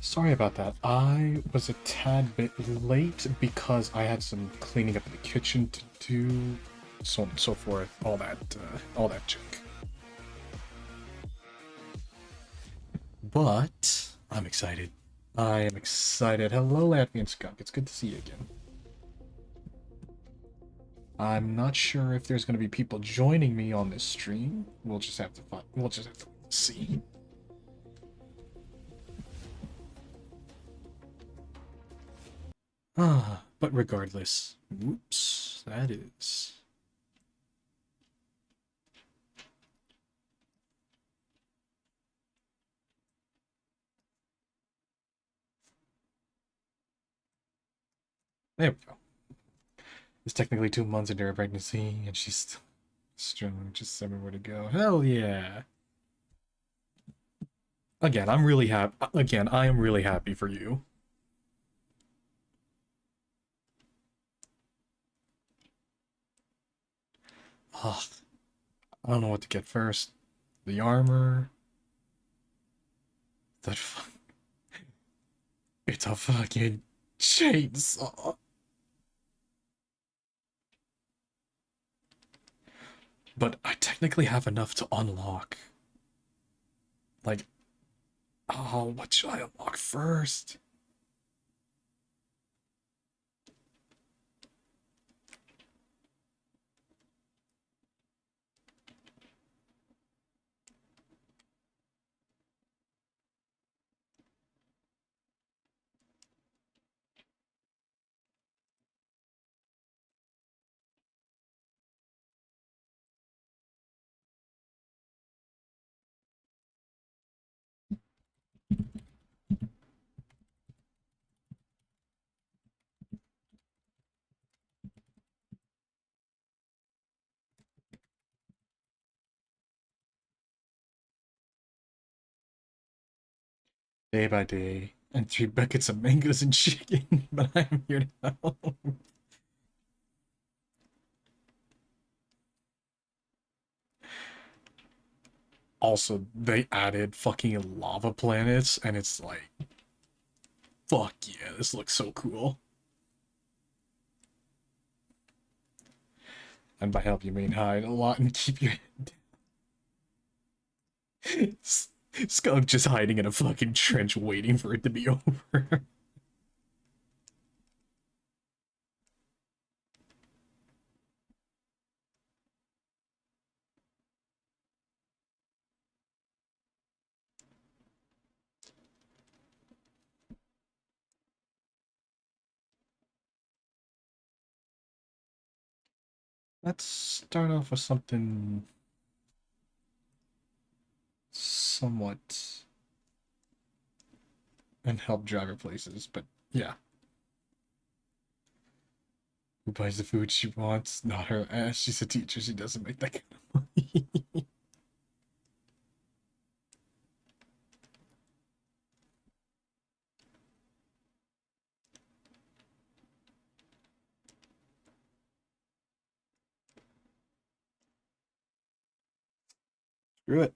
Sorry about that. I was a tad bit late because I had some cleaning up in the kitchen to do, so on and so forth, all that junk. But I'm excited. I am excited. Hello, Latvian Skunk. It's good to see you again. I'm not sure if there's going to be people joining me on this stream. We'll just have to find. We'll just have to see. But regardless, whoops, that is. There we go. It's technically 2 months into her pregnancy, and she's strong, just everywhere to go. Hell yeah! Again, I'm really happy. Again, I am really happy for you. Ugh, I don't know what to get first. The armor. The it's a fucking chainsaw. But I technically have enough to unlock. Like, oh, what should I unlock first? Day by day, and 3 buckets of mangoes and chicken, but I'm here to help. Also, they added fucking lava planets, and it's like, fuck yeah, this looks so cool. And by help, you mean hide a lot and keep your head down. Skunk just hiding in a fucking trench waiting for it to be over. Let's start off with something somewhat and help driver places, but yeah. Who buys the food she wants? Not her ass. She's a teacher. She doesn't make that kind of money. Screw it.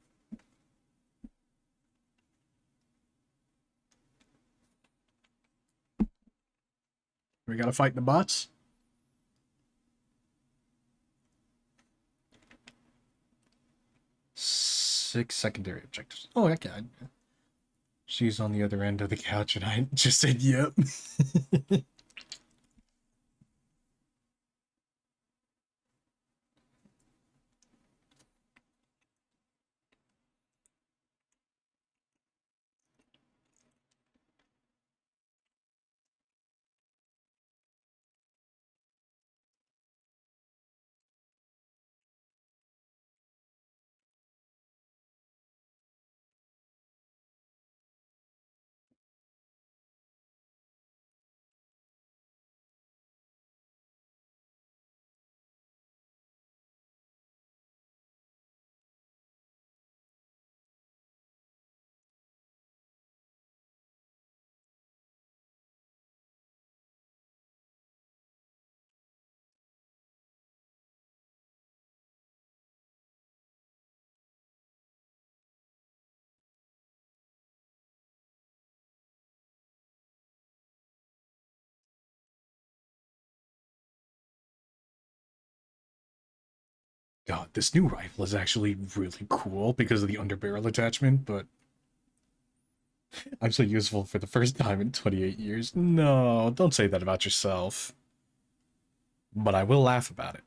We gotta fight the bots. Six secondary objectives. Oh, okay. She's on the other end of the couch, and I just said, yep. God, this new rifle is actually really cool because of the underbarrel attachment, but I'm so useful for the first time in 28 years. No, don't say that about yourself. But I will laugh about it.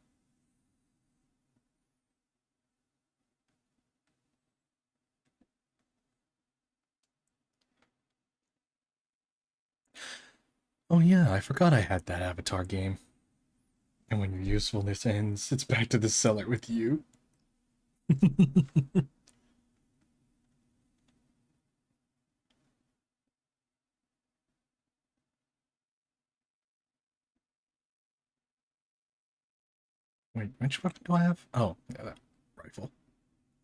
Oh yeah, I forgot I had that Avatar game. And when your usefulness ends, it's back to the cellar with you. Wait, which weapon do I have? Oh, yeah, that rifle.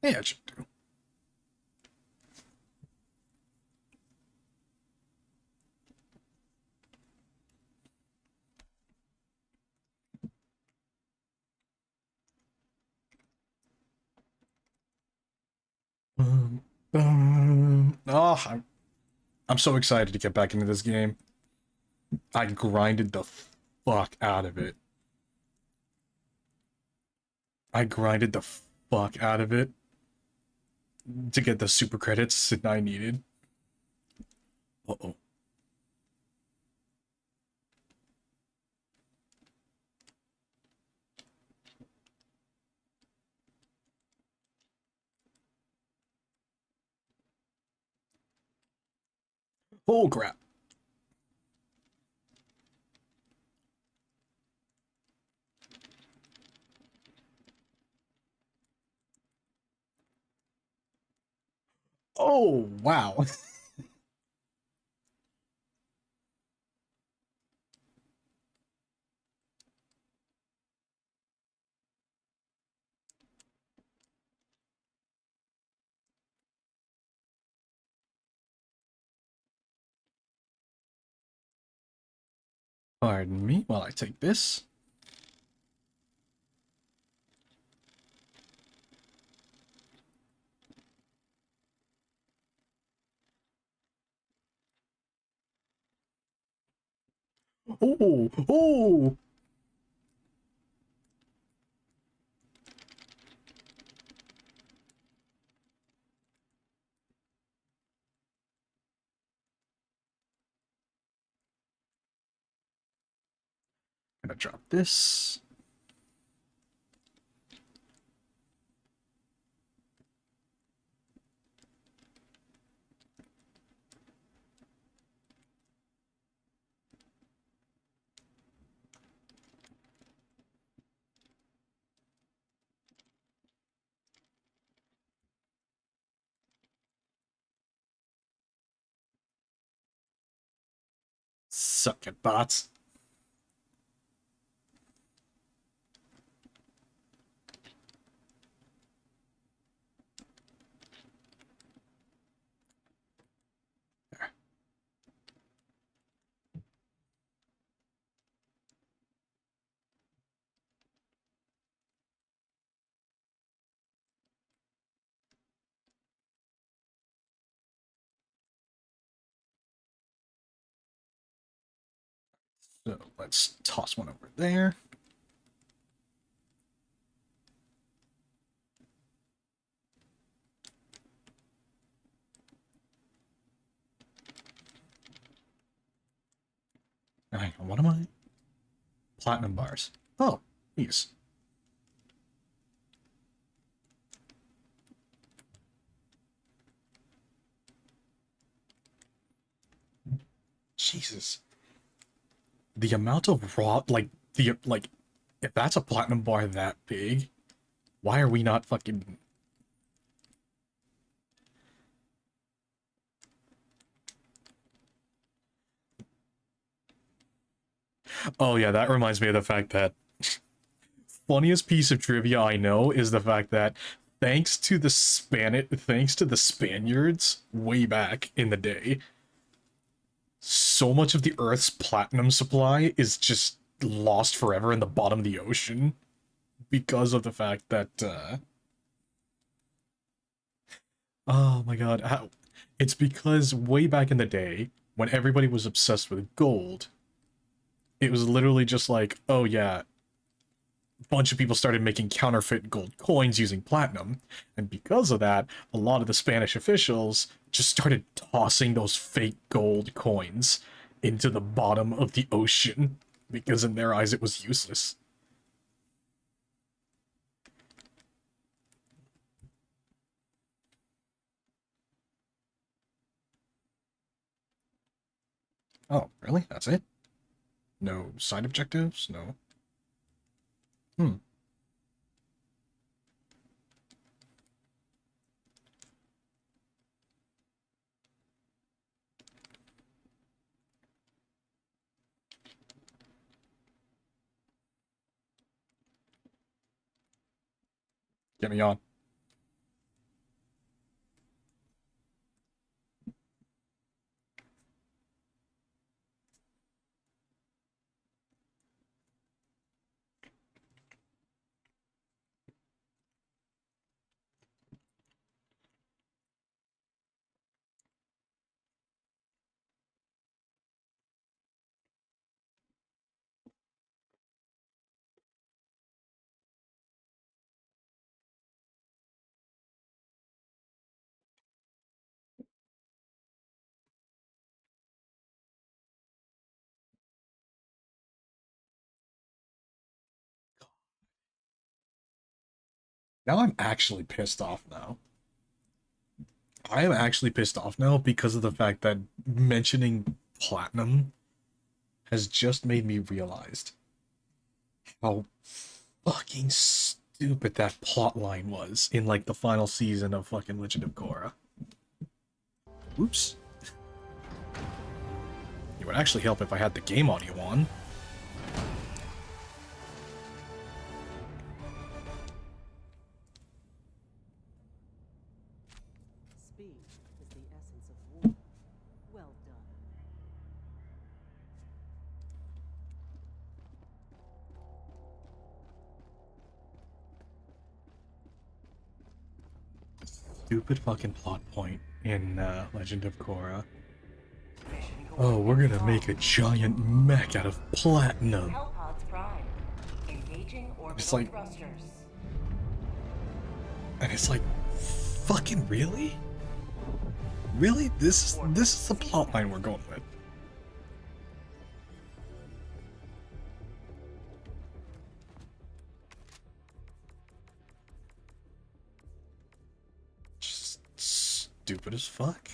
Yeah, it should do. Oh, I'm so excited to get back into this game. I grinded the fuck out of it. I grinded the fuck out of it to get the super credits that I needed. Uh-oh. Oh crap. Oh, wow. Pardon me while I take this. Oh, oh! Gonna drop this. Suck it, bots. There. So let's toss one over there. Hang on, what am I? Platinum bars. Oh, these. Jesus. The amount of raw, if that's a platinum bar that big, why are we not fucking... Oh yeah, that reminds me of the fact that funniest piece of trivia I know is the fact that thanks to the Spaniards way back in the day, so much of the Earth's platinum supply is just lost forever in the bottom of the ocean because of the fact that oh my god, how it's because way back in the day when everybody was obsessed with gold, it was literally just like, oh yeah, bunch of people started making counterfeit gold coins using platinum, and because of that, a lot of the Spanish officials just started tossing those fake gold coins into the bottom of the ocean because in their eyes it was useless. Oh, really? That's it? No side objectives? No. Hmm. Get me on. Now I'm actually pissed off now. I am actually pissed off now because of the fact that mentioning platinum has just made me realize how fucking stupid that plot line was in like the final season of fucking Legend of Korra. Oops. It would actually help if I had the game audio on. Speed is the essence of war. Well done. Stupid fucking plot point in Legend of Korra. Oh, we're gonna make a giant mech out of platinum. It's like, and it's like, fucking really? Really? This is the plot line we're going with. Just stupid as fuck.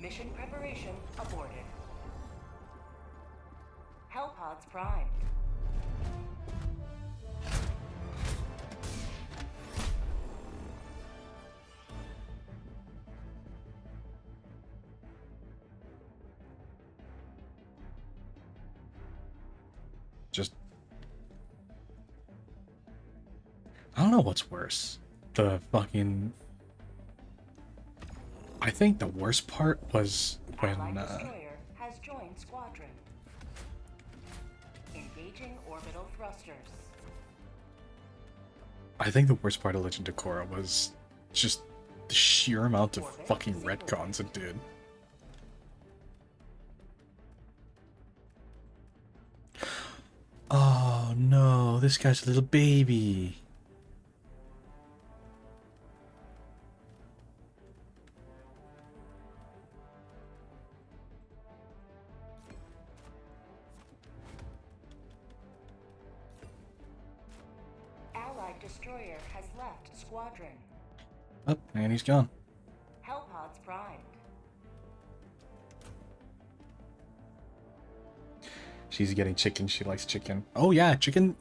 Mission preparation aborted. Hellpods primed. Just, I don't know what's worse. The fucking, I think the worst part was when Destroyer has joined squadron. Engaging orbital thrusters. I think the worst part of Legend of Korra was just the sheer amount of fucking retcons it did. Oh no, this guy's a little baby. Allied destroyer has left squadron. Oh, and he's gone. Hellpods primed. She's getting chicken. She likes chicken. Oh yeah, chicken.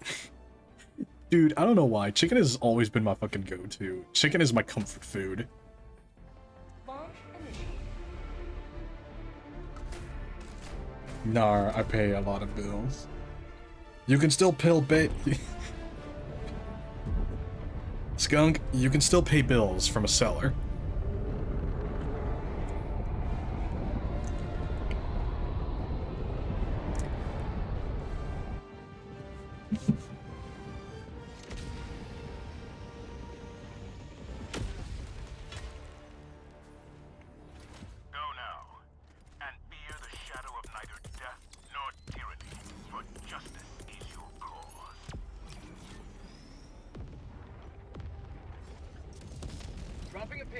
Dude, I don't know why. Chicken has always been my fucking go-to. Chicken is my comfort food. Launch initiated. Nah, I pay a lot of bills. You can still pill bait. This skunk, you can still pay bills from a seller.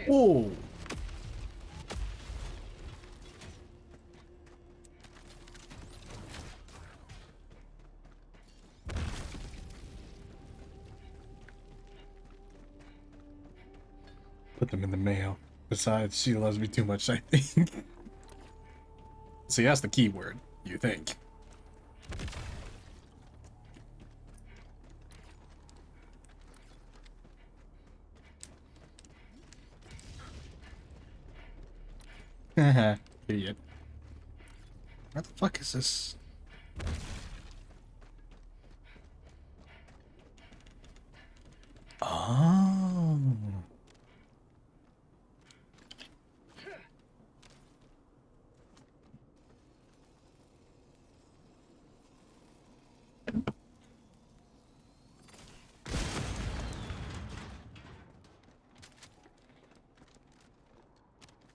Whoa! Put them in the mail. Besides, she loves me too much, I think. See, that's the key word, you think. Haha, idiot. Where the fuck is this? Oh.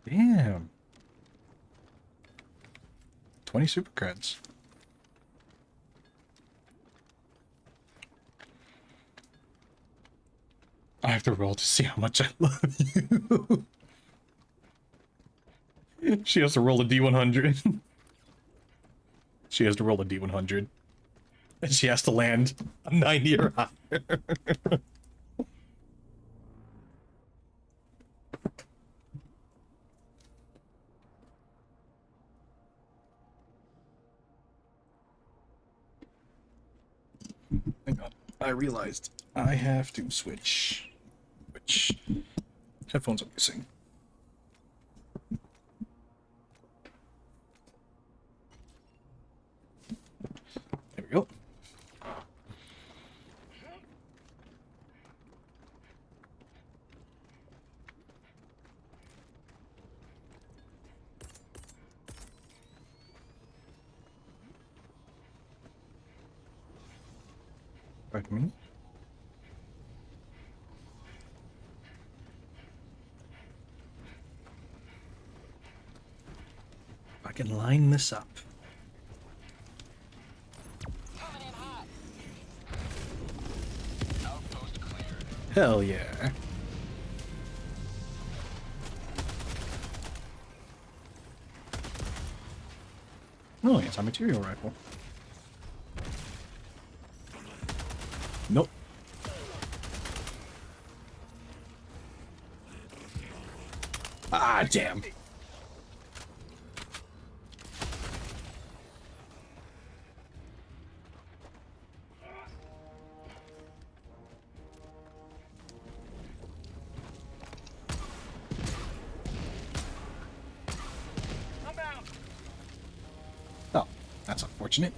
Damn. 20 super creds. I have to roll to see how much I love you. She has to roll a D100. She has to roll a D100. And she has to land a 90 or higher. Hang on. I realized I have to switch. Which headphones are missing. There we go. Pardon me. I can line this up. Hell yeah. Oh, anti-material rifle. Nope. Ah, damn. Oh, that's unfortunate.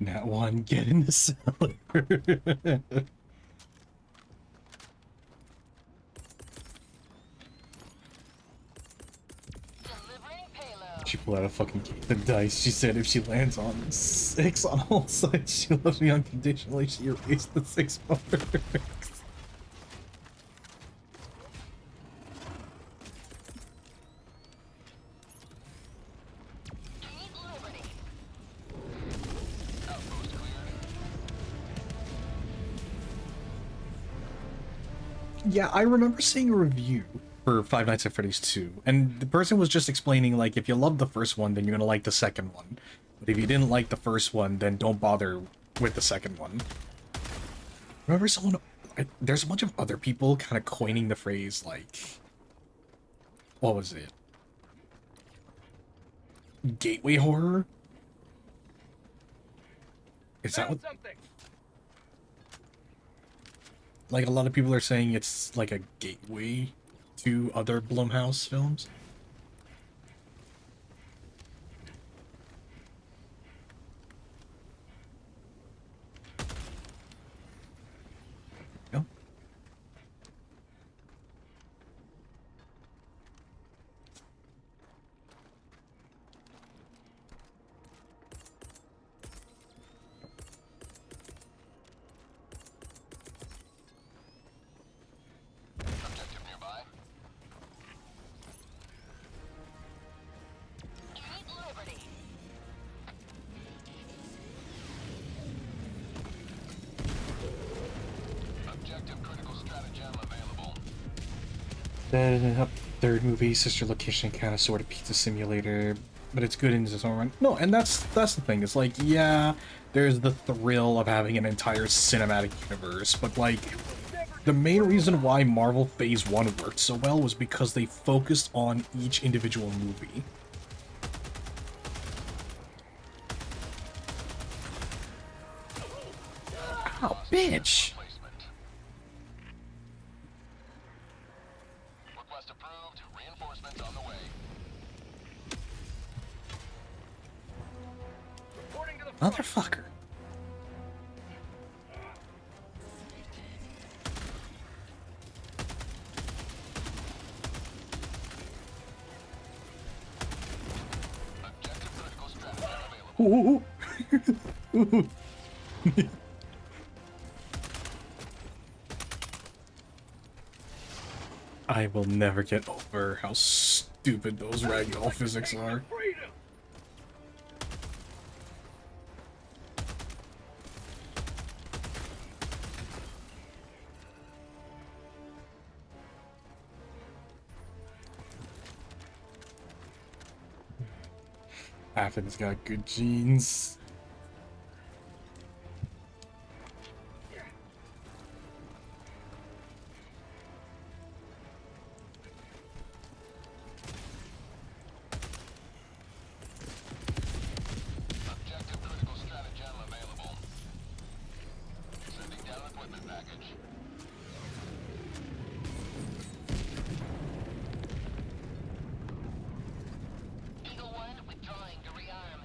Nat one, get in the cellar. She pulled out a fucking case of dice. She said if she lands on 6 on all sides, she loves me unconditionally. She erased the 6 marks. Yeah, I remember seeing a review for Five Nights at Freddy's 2, and the person was just explaining, like, if you love the first one, then you're gonna like the second one. But if you didn't like the first one, then don't bother with the second one. Remember someone... there's a bunch of other people kind of coining the phrase, like... what was it? Gateway horror? Is that what? Like, a lot of people are saying it's like a gateway to other Blumhouse films. No? Objective nearby. Keep liberty. Objective critical stratagem available. The third movie, Sister Location, kind of sort of pizza simulator, but it's good in its own right. No, and that's the thing. It's like, yeah, there's the thrill of having an entire cinematic universe, but like, the main reason why Marvel Phase 1 worked so well was because they focused on each individual movie. Oh, bitch! Request approved. Reinforcements on the way. Motherfucker. Objective critical stratagem available. Ooh. I will never get over how stupid those ragdoll physics are. Affin's got good genes. Objective critical stratagem available. Sending down equipment package. Eagle 1 withdrawing to rearm.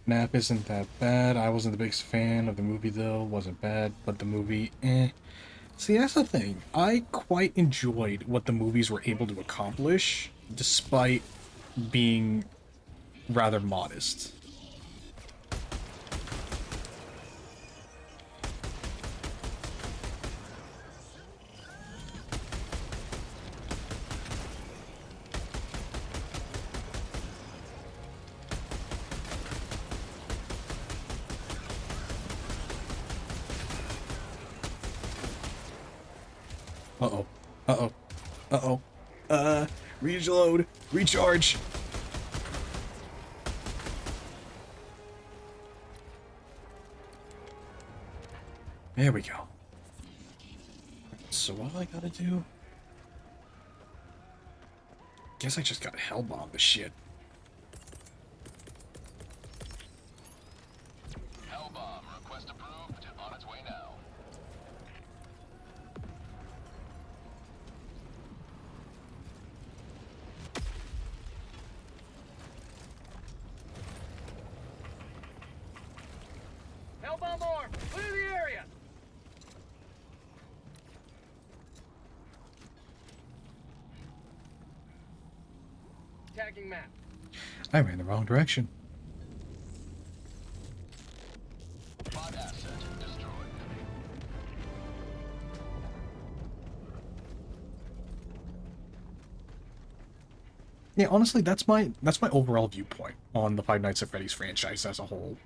Nap isn't that bad. I wasn't the biggest fan of the movie though. Wasn't bad, but the movie, eh. See, that's the thing. I quite enjoyed what the movies were able to accomplish, despite being rather modest. Uh-oh. Uh-oh. Uh-oh. Reload. Recharge. There we go. So what do I gotta do? Guess I just gotta hellbomb the shit. Hellbomb. Request approved. On its way now. Hellbomb arm! Clear the area! Tagging map. I ran the wrong direction. Bot asset destroyed. Yeah, honestly, that's my overall viewpoint on the Five Nights at Freddy's franchise as a whole.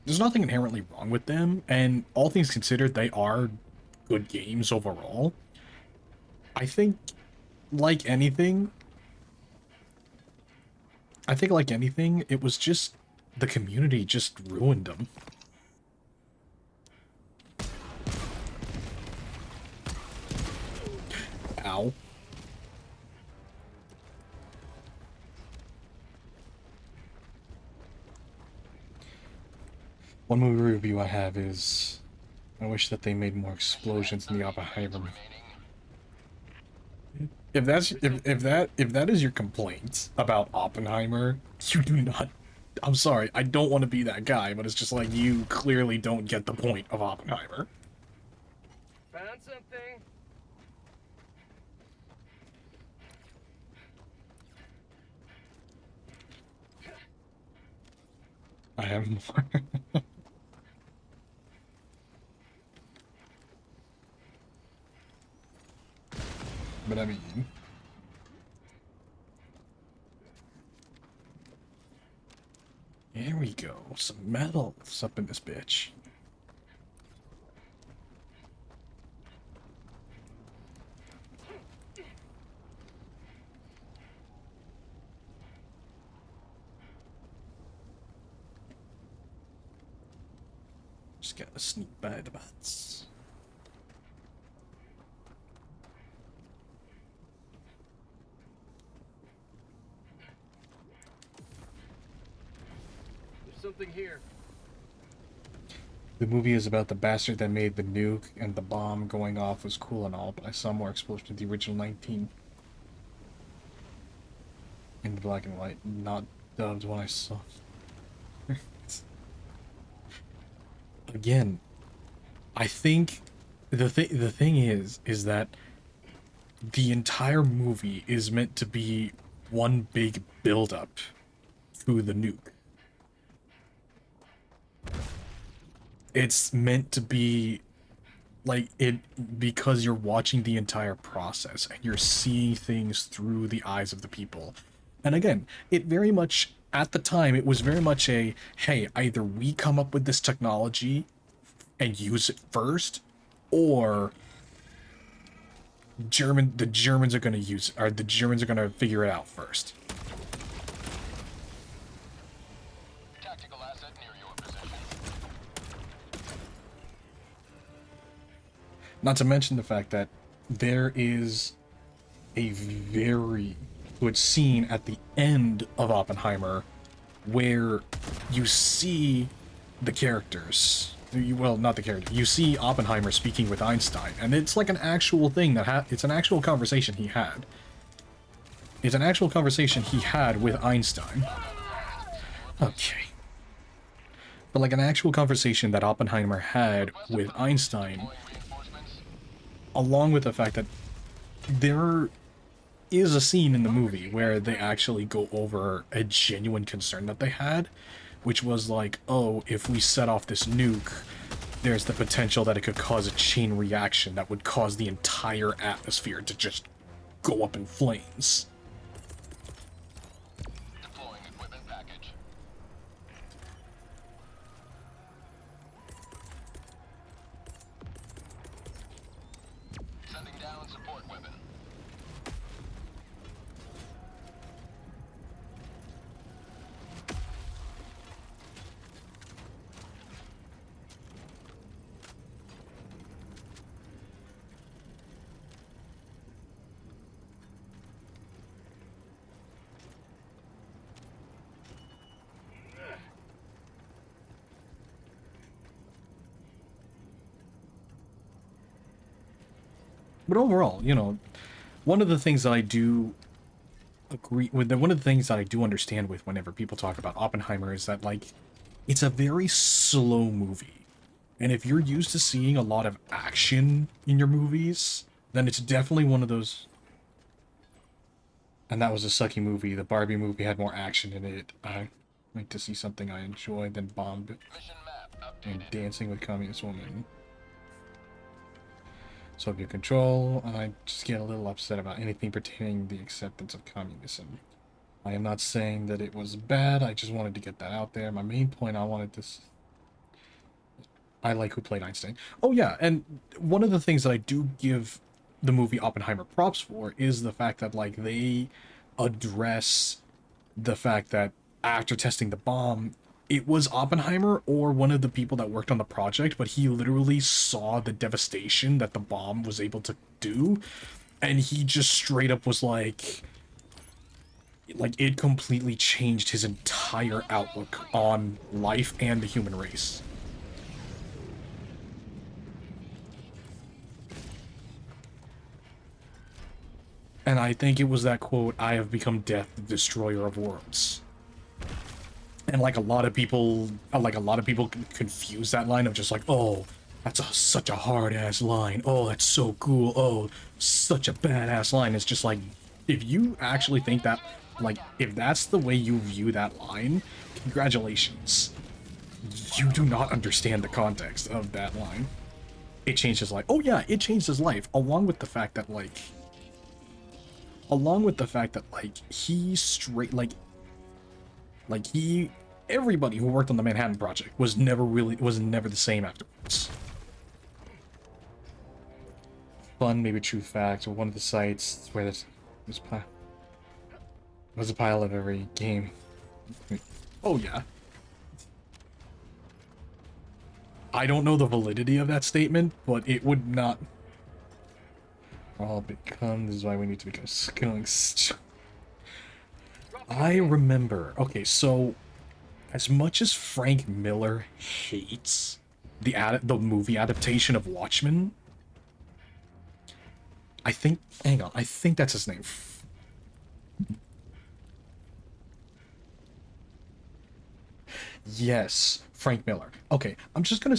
There's nothing inherently wrong with them, and all things considered, they are good games overall. I think, like anything, it was just the community just ruined them. Ow. One movie review I have is, I wish that they made more explosions in the Oppenheimer. If that's if that is your complaint about Oppenheimer, you do not. I'm sorry, I don't want to be that guy, but it's just like you clearly don't get the point of Oppenheimer. Found something. I have more. But I mean, here we go. Some metals up in this bitch. Just gotta sneak by the bots. There's something here. The movie is about the bastard that made the nuke, and the bomb going off was cool and all, but I saw more explosion in the original 19. In the black and white, not dubbed when I saw. Again, I think the thing is that the entire movie is meant to be one big build-up to the nuke. It's meant to be like it because you're watching the entire process and you're seeing things through the eyes of the people. And again, it very much at the time it was very much a hey, either we come up with this technology and use it first, or the Germans are going to use it, or the Germans are going to figure it out first. Tactical asset near your position. Not to mention the fact that there is a very good scene at the end of Oppenheimer where you see the characters. Well, not the character. You see Oppenheimer speaking with Einstein, and it's like an actual thing that it's an actual conversation he had. It's an actual conversation he had with Einstein. Okay. But like an actual conversation that Oppenheimer had with Einstein, along with the fact that there is a scene in the movie where they actually go over a genuine concern that they had, which was like, oh, if we set off this nuke, there's the potential that it could cause a chain reaction that would cause the entire atmosphere to just go up in flames. Deploying equipment package. Sending down support weapon. But overall, you know, one of the things that I do agree with, one of the things that I do understand with whenever people talk about Oppenheimer is that, like, it's a very slow movie. And if you're used to seeing a lot of action in your movies, then it's definitely one of those. And that was a sucky movie. The Barbie movie had more action in it. I like to see something I enjoy than bomb Mission map and updated. dancing with communist women. Soviet control. I just get a little upset about anything pertaining to the acceptance of communism. I am not saying that it was bad. I just wanted to get that out there. My main point I wanted to. I like who played Einstein. Oh yeah, and one of the things that I do give the movie Oppenheimer props for is the fact that like they address the fact that after testing the bomb, it was Oppenheimer or one of the people that worked on the project, but he literally saw the devastation that the bomb was able to do, and he just straight up was like it completely changed his entire outlook on life and the human race. And I think it was that quote, "I have become death, the destroyer of worlds." And like a lot of people confuse that line of just like, oh, that's such a hard ass line. Oh, that's so cool. Oh, such a badass line. It's just like, if you actually think that, like, if that's the way you view that line, congratulations. You do not understand the context of that line. It changed his life. Oh yeah, it changed his life, along with the fact that he straight everybody who worked on the Manhattan Project was never the same afterwards. Fun, maybe true fact, or one of the sites where there's was a pile of every game. Oh yeah. I don't know the validity of that statement, but it would not all become. This is why we need to become skunks. I remember. Okay, so as much as Frank Miller hates the movie adaptation of Watchmen, I think. Hang on, I think that's his name. Yes, Frank Miller. Okay, I'm just gonna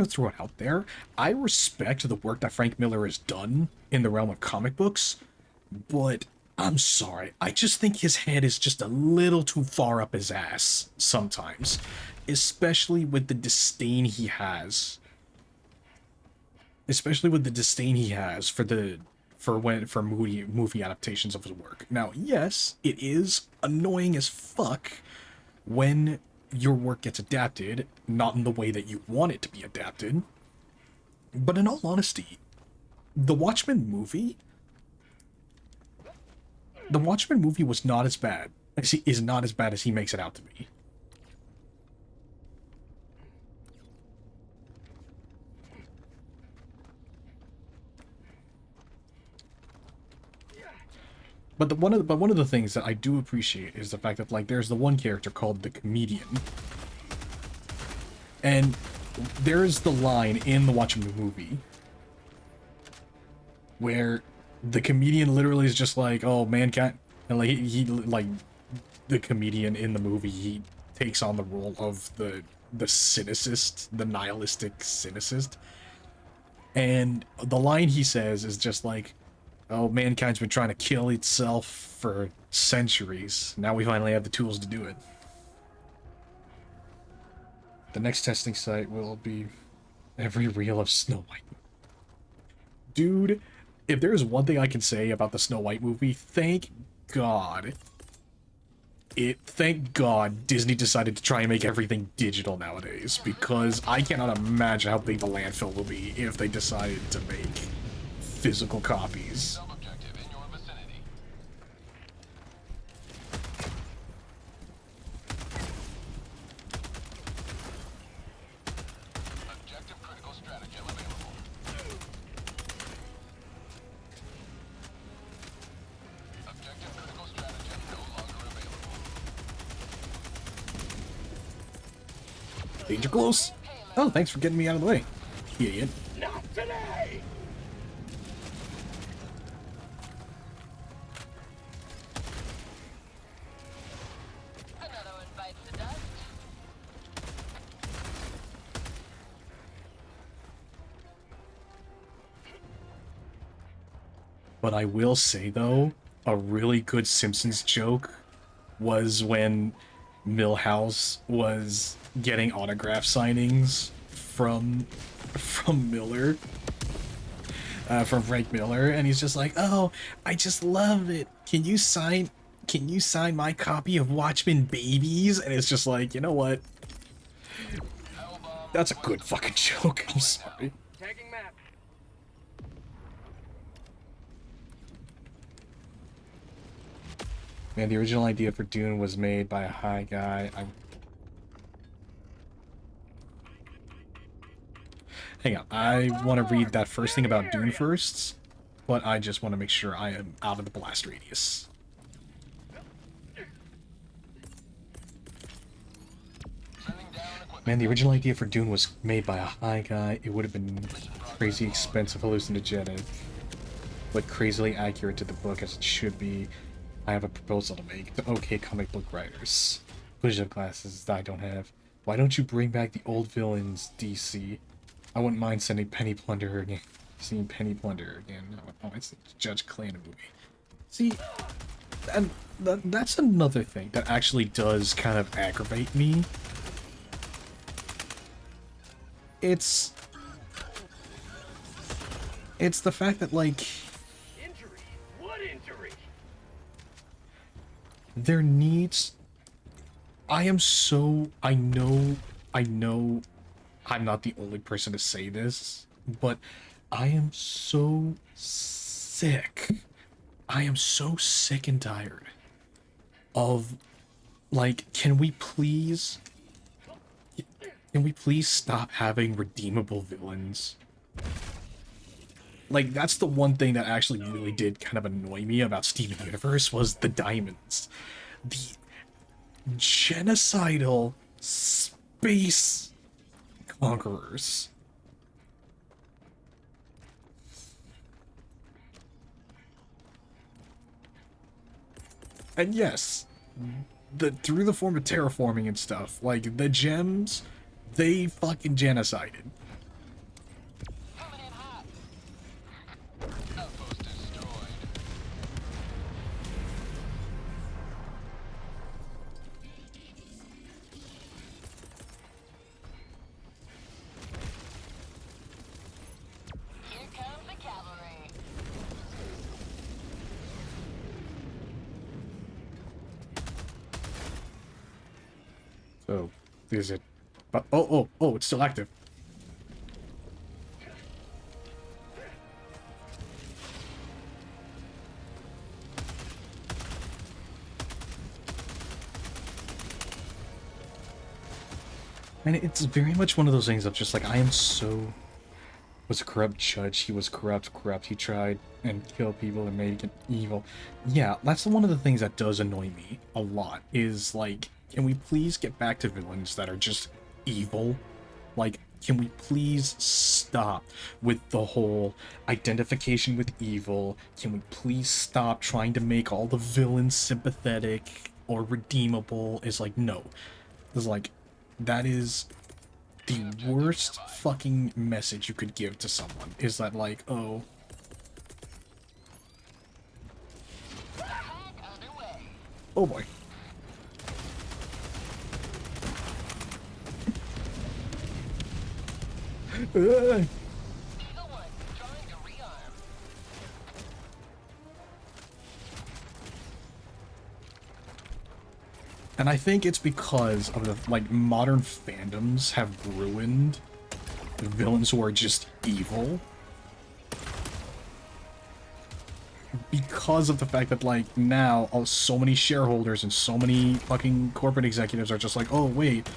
throw it out there. I respect the work that Frank Miller has done in the realm of comic books, but I'm sorry. I just think his head is just a little too far up his ass sometimes, especially with the disdain he has. Especially with the disdain he has for movie adaptations of his work. Now, yes, it is annoying as fuck when your work gets adapted, not in the way that you want it to be adapted. But in all honesty, the Watchmen movie was not as bad is not as bad as he makes it out to be. But one of the things that I do appreciate is the fact that, like, there's the one character called the Comedian, and there's the line in the Watchmen movie where the Comedian literally is just like, "Oh, mankind," and like he like the Comedian in the movie, he takes on the role of the cynicist, the nihilistic cynicist, and the line he says is just like, "Oh, mankind's been trying to kill itself for centuries. Now we finally have the tools to do it." The next testing site will be every reel of Snow White. Dude, if there is one thing I can say about the Snow White movie, thank God Disney decided to try and make everything digital nowadays, because I cannot imagine how big the landfill will be if they decided to make physical copies. Sub-objective in your vicinity. Objective critical stratagem available. Objective critical stratagem no longer available. Danger close. Oh, thanks for getting me out of the way, idiot. Not today! Another one bites the dust. But I will say, though, a really good Simpsons joke was when Milhouse was getting autograph signings from Miller, from Frank Miller, and he's just like, "Oh, I just love it. Can you sign my copy of Watchmen Babies?" And it's just like, you know what? That's a good fucking joke. I'm sorry. Tagging map. Man, the original idea for Dune was made by a high guy. Hang on, I want to read that first thing about Dune first, but I just want to make sure I am out of the blast radius. Man, the original idea for Dune was made by a high guy. It would have been crazy expensive hallucinogenic. but crazily accurate to the book as it should be. I have a proposal to make to okay comic book writers. Push-up glasses that I don't have. Why don't you bring back the old villains, DC? I wouldn't mind sending Penny Plunderer again. Seeing Penny Plunderer again. Oh, it's the Judge Clan movie. See, and that's another thing that actually does kind of aggravate me. It's the fact that, like, Injury? What injury? there needs... I know I'm not the only person to say this, but I am so sick. I am so sick and tired of, like, can we please stop having redeemable villains? Like, that's the one thing that actually really did kind of annoy me about Steven Universe was the diamonds. The genocidal space conquerors. And yes, through the form of terraforming and stuff, like, the gems, they fucking genocided. Coming in hot. Outpost destroyed. Here comes the cavalry. So, is it... But, oh, it's still active. And it's very much one of those things of just like, I am so... Was a corrupt judge, he was corrupt, he tried and killed people and made it evil. Yeah, that's one of the things that does annoy me a lot, is like, can we please get back to villains that are just evil? Like, can we please stop with the whole identification with evil? Can we please stop trying to make all the villains sympathetic or redeemable? It's like, no. It's like, that is the worst fucking message you could give to someone. Is that like, oh... Attack underway. Oh boy. Eagle One, trying to rearm. And I think it's because of the, like, modern fandoms have ruined the villains who are just evil. Because of the fact that, like, now, so many shareholders and so many fucking corporate executives are just like, oh, wait,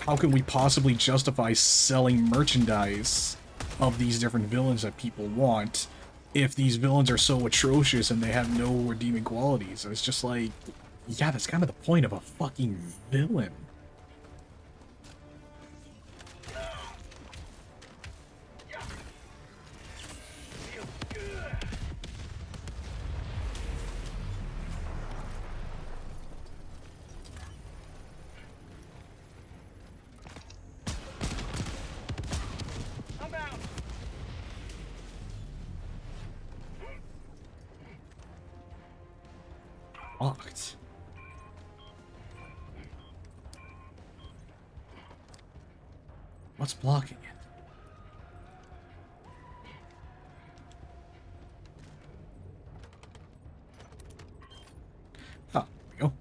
how can we possibly justify selling merchandise of these different villains that people want if these villains are so atrocious and they have no redeeming qualities? It's just like... Yeah, that's kind of the point of a fucking villain. I'm out. Locked. What's blocking it? Ah, there we go.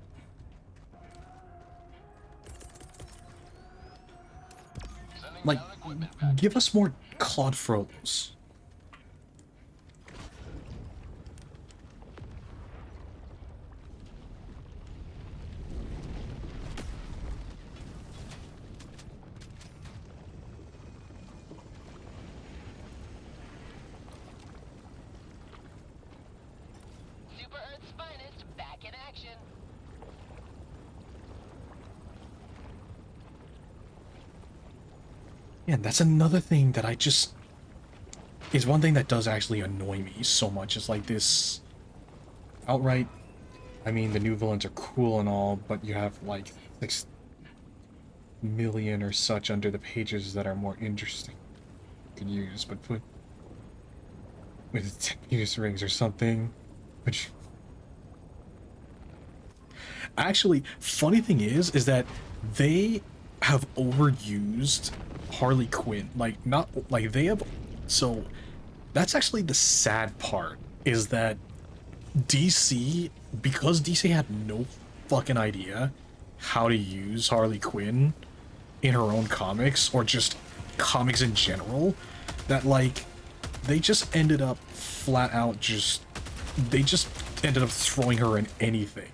Like, give us more Claude Frollos. Super Earth's finest back in action. Yeah, that's another thing that I just... is one thing that does actually annoy me so much. Is like this outright. I mean, the new villains are cool and all, but you have like 6 million or such under the pages that are more interesting you could use, but put with Tempest rings or something, which actually, funny thing is that they have overused Harley Quinn. Like, not like they have. So that's actually the sad part, is that DC, because DC had no fucking idea how to use Harley Quinn in her own comics, or just comics in general, that like they just ended up flat out they just ended up throwing her in anything,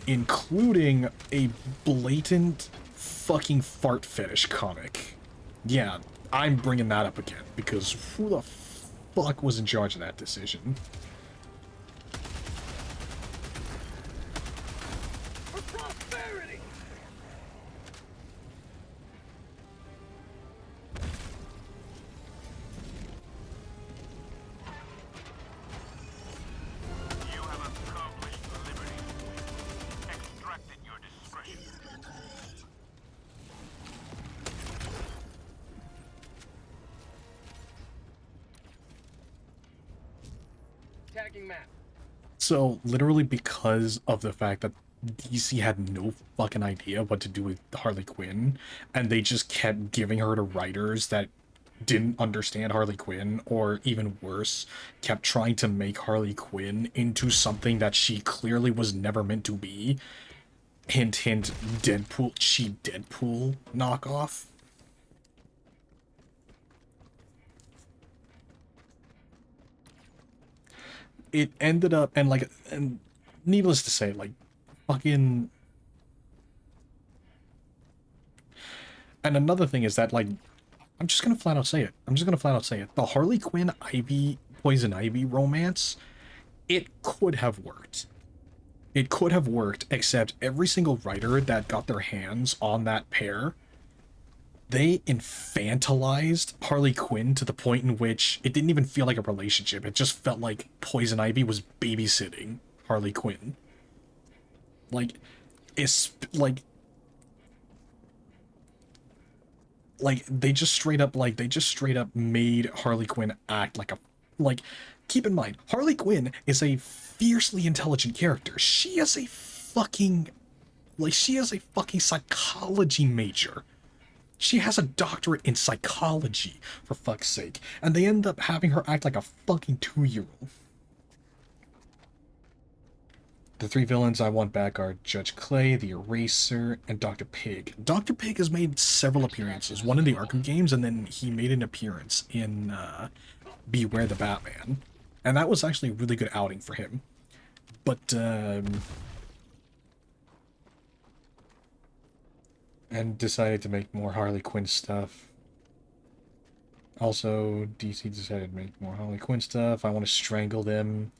including a blatant fucking fart fetish comic. Yeah, I'm bringing that up again, because who the fuck was in charge of that decision? For prosperity! You have accomplished liberty. Extracted your discretion. Tagging map. So, literally because of the fact that DC had no fucking idea what to do with Harley Quinn, and they just kept giving her to writers that didn't understand Harley Quinn, or even worse, kept trying to make Harley Quinn into something that she clearly was never meant to be. Hint, hint, Deadpool, cheap Deadpool knockoff. It ended up, and needless to say, like, fucking... And another thing is that, like, I'm just gonna flat out say it. The Harley Quinn Poison Ivy romance, it could have worked. It could have worked, except every single writer that got their hands on that pair, they infantilized Harley Quinn to the point in which it didn't even feel like a relationship. It just felt like Poison Ivy was babysitting Harley Quinn. Like, it's like they just straight up made Harley Quinn act like keep in mind, Harley Quinn is a fiercely intelligent character. She is a fucking psychology major. She has a doctorate in psychology, for fuck's sake. And they end up having her act like a fucking 2-year-old. The 3 villains I want back are Judge Clay, the Eraser, and Dr. Pig. Dr. Pig has made several appearances, one in the Arkham games, and then he made an appearance in Beware the Batman. And that was actually a really good outing for him. But, and decided to make more Harley Quinn stuff. Also, DC decided to make more Harley Quinn stuff. I want to strangle them.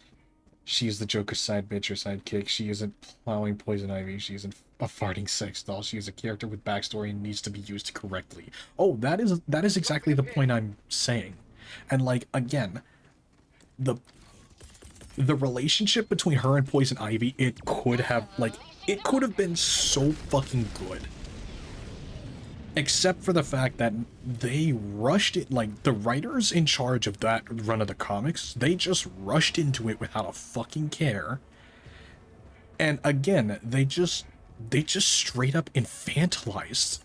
She's the Joker's side bitch or sidekick. She isn't plowing Poison Ivy. She isn't a farting sex doll. She is a character with backstory and needs to be used correctly. Oh, that is exactly the point I'm saying. And like, again, the relationship between her and Poison Ivy, it could have been so fucking good. Except for the fact that they rushed it, like, the writers in charge of that run of the comics, they just rushed into it without a fucking care. And again, they just straight up infantilized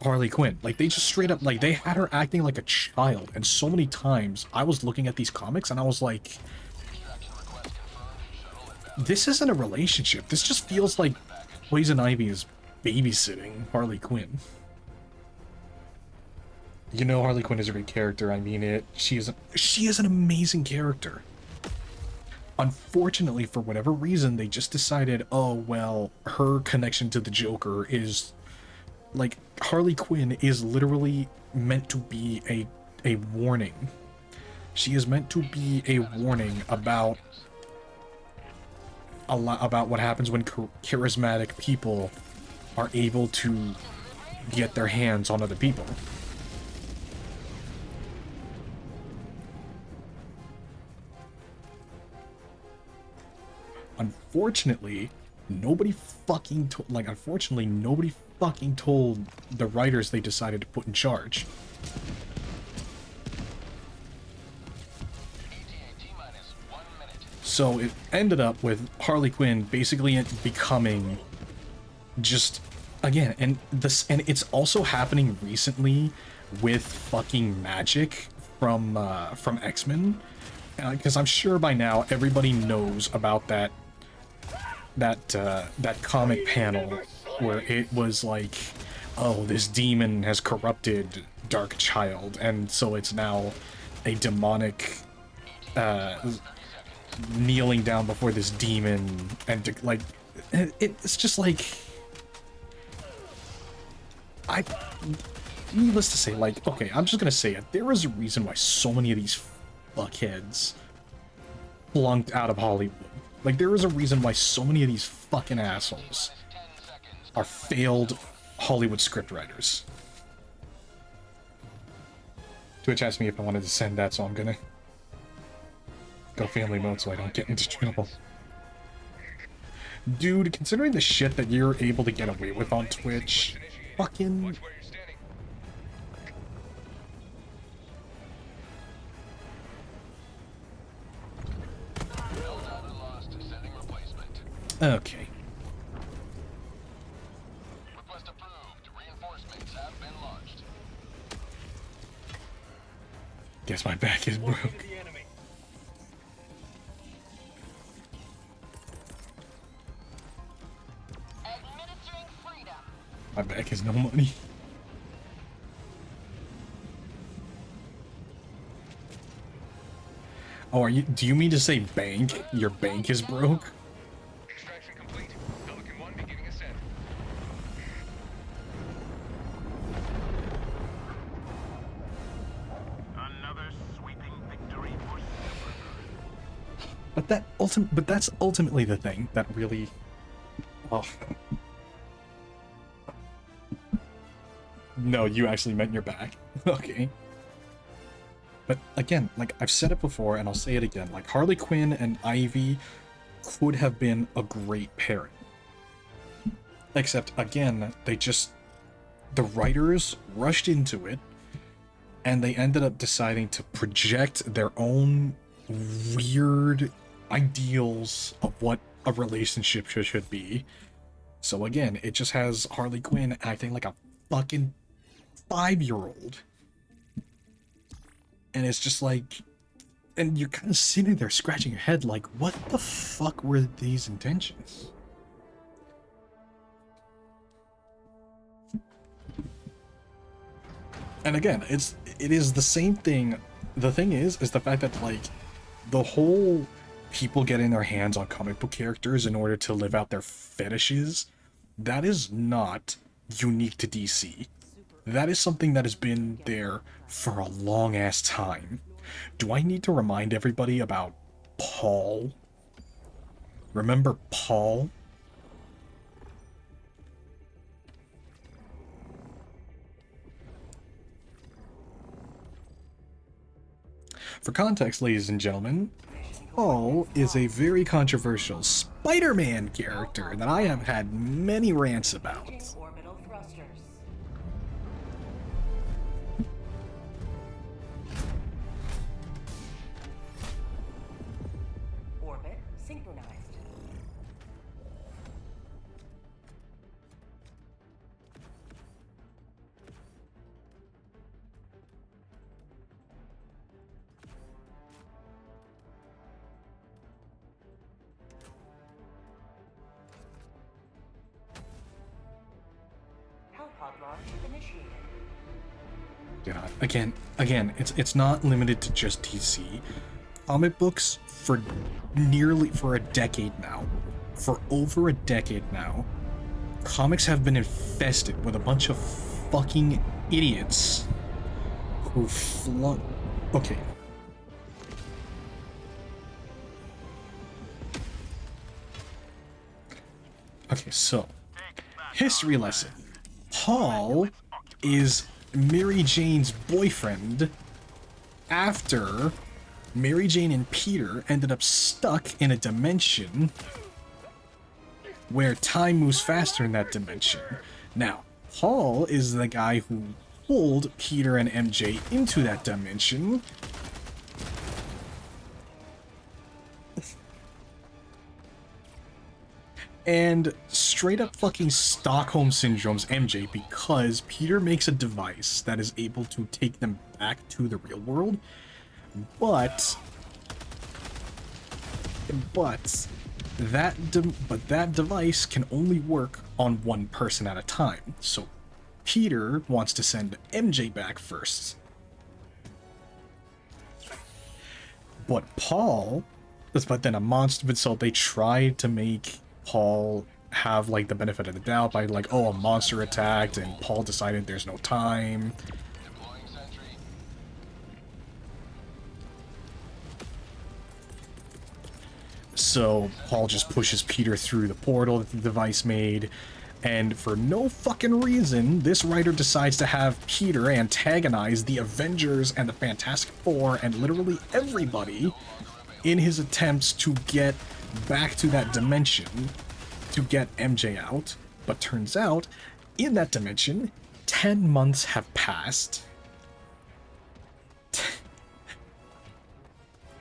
Harley Quinn. Like, they just straight up, like, they had her acting like a child. And so many times, I was looking at these comics and I was like, this isn't a relationship. This just feels like Poison Ivy is babysitting Harley Quinn. You know, Harley Quinn is a great character. I mean it. She is an amazing character. Unfortunately, for whatever reason, they just decided, oh, well, her connection to the Joker is... Like, Harley Quinn is literally meant to be a warning. She is meant to be a warning about what happens when charismatic people are able to get their hands on other people. unfortunately, nobody fucking told the writers they decided to put in charge. So it ended up with Harley Quinn basically becoming just, again, and it's also happening recently with fucking Magic from X-Men, because I'm sure by now everybody knows about that comic panel where it was like, oh, this demon has corrupted Dark Child, and so it's now a demonic kneeling down before this demon, and like it's just like, needless to say, like, okay, I'm just gonna say it, there is a reason why so many of these fuckheads flunked out of Hollywood. Like, there is a reason why so many of these fucking assholes are failed Hollywood scriptwriters. Twitch asked me if I wanted to send that, so I'm gonna go family mode so I don't get into trouble. Dude, considering the shit that you're able to get away with on Twitch, fucking... Okay. Request approved. Reinforcements have been launched. Guess my back is broke. The enemy. Administering freedom. My back has no money. Oh, do you mean to say bank? Your bank is broke? Extraction complete. Pelican 1 beginning ascent. Another sweeping victory for Supergirl. But that's ultimately the thing that really... Oh. No, you actually meant your back. Okay. But again, like I've said it before and I'll say it again, like Harley Quinn and Ivy could have been a great pairing. Except again, the writers rushed into it and they ended up deciding to project their own weird ideals of what a relationship should be. So again, it just has Harley Quinn acting like a fucking 5-year-old. And it's just like, and you're kind of sitting there scratching your head like, what the fuck were these intentions? And again, it is the same thing. The thing is the fact that like the whole people getting their hands on comic book characters in order to live out their fetishes, that is not unique to DC. That is something that has been there for a long ass time. Do I need to remind everybody about Paul? Remember Paul? For context, ladies and gentlemen, Paul is a very controversial Spider-Man character that I have had many rants about. Orbital thrusters. Orbit synchronized. Pod launch initiated. God, again, it's not limited to just DC. Comic books for a decade now, for over a decade now, comics have been infested with a bunch of fucking idiots who flunk. Okay. Okay, so history lesson. Paul is Mary Jane's boyfriend after Mary Jane and Peter ended up stuck in a dimension where time moves faster in that dimension. Now, Paul is the guy who pulled Peter and MJ into that dimension. And straight up fucking Stockholm Syndrome's MJ because Peter makes a device that is able to take them back to the real world, but that device can only work on one person at a time. So Peter wants to send MJ back first. But so they tried to make Paul have like the benefit of the doubt by like, oh, a monster attacked and Paul decided there's no time. Deploying sentry. So Paul just pushes Peter through the portal that the device made, and for no fucking reason, this writer decides to have Peter antagonize the Avengers and the Fantastic Four and literally everybody in his attempts to get back to that dimension to get MJ out. But turns out, in that dimension, 10 months have passed.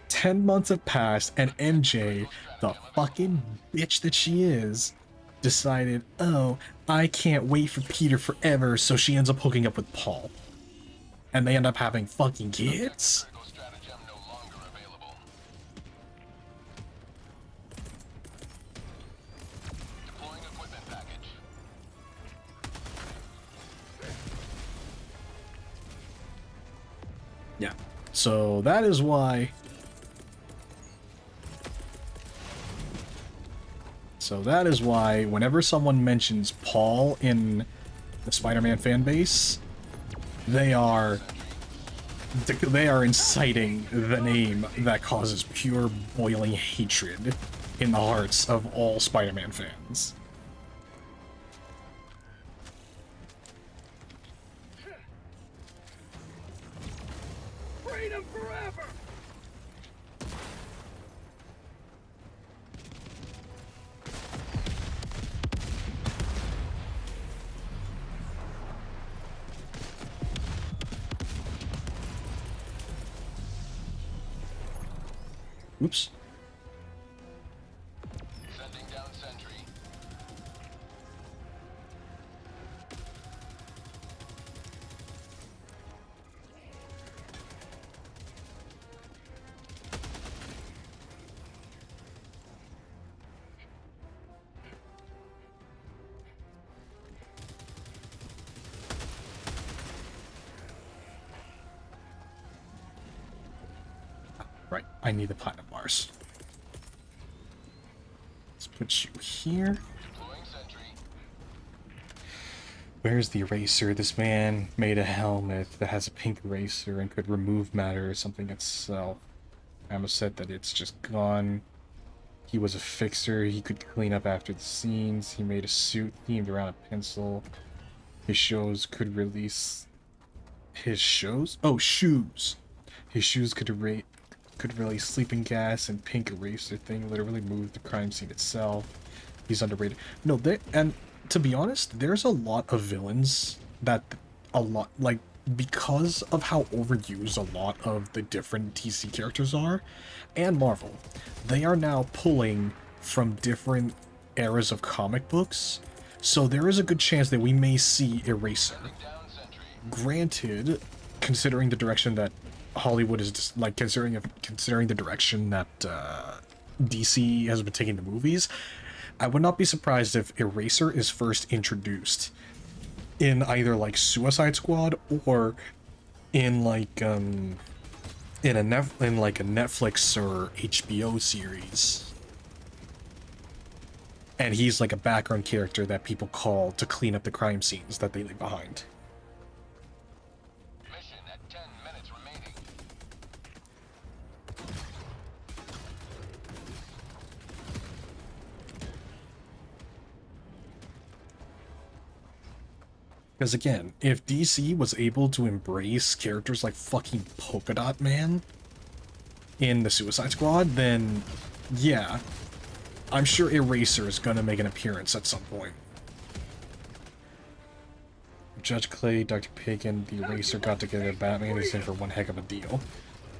10 months have passed, and MJ, the fucking bitch that she is, decided, oh, I can't wait for Peter forever, so she ends up hooking up with Paul. And they end up having fucking kids? Critical stratagem no longer available. Deploying equipment package. Yeah. So that is why... whenever someone mentions Paul in the Spider-Man fan base, they are inciting the name that causes pure boiling hatred in the hearts of all Spider-Man fans. Freedom forever! Oops. Sending down sentry. Right, I need the platinum bars. Let's put you here. Deploying sentry. Where's the eraser? This man made a helmet that has a pink eraser and could remove matter or something itself. Emma said that it's just gone. He was a fixer. He could clean up after the scenes. He made a suit themed around a pencil. His shows could release... His shows? Oh, shoes! His shoes could release sleeping gas, and pink eraser thing literally moved the crime scene itself. He's underrated. No, and to be honest, there's a lot of villains that because of how overused a lot of the different DC characters are, and Marvel, they are now pulling from different eras of comic books, so there is a good chance that we may see Eraser. Down sentry. Granted, considering the direction that Hollywood is just, like, considering the direction that DC has been taking the movies, I would not be surprised if Eraser is first introduced in either like Suicide Squad or in like a Netflix or HBO series. And he's like a background character that people call to clean up the crime scenes that they leave behind. Mission at 10 minutes remaining. Because again, if DC was able to embrace characters like fucking Polka Dot Man in the Suicide Squad, then yeah, I'm sure Eraser is gonna make an appearance at some point. Judge Clay, Dr. Pagan, the Eraser got together, Batman is in for one heck of a deal.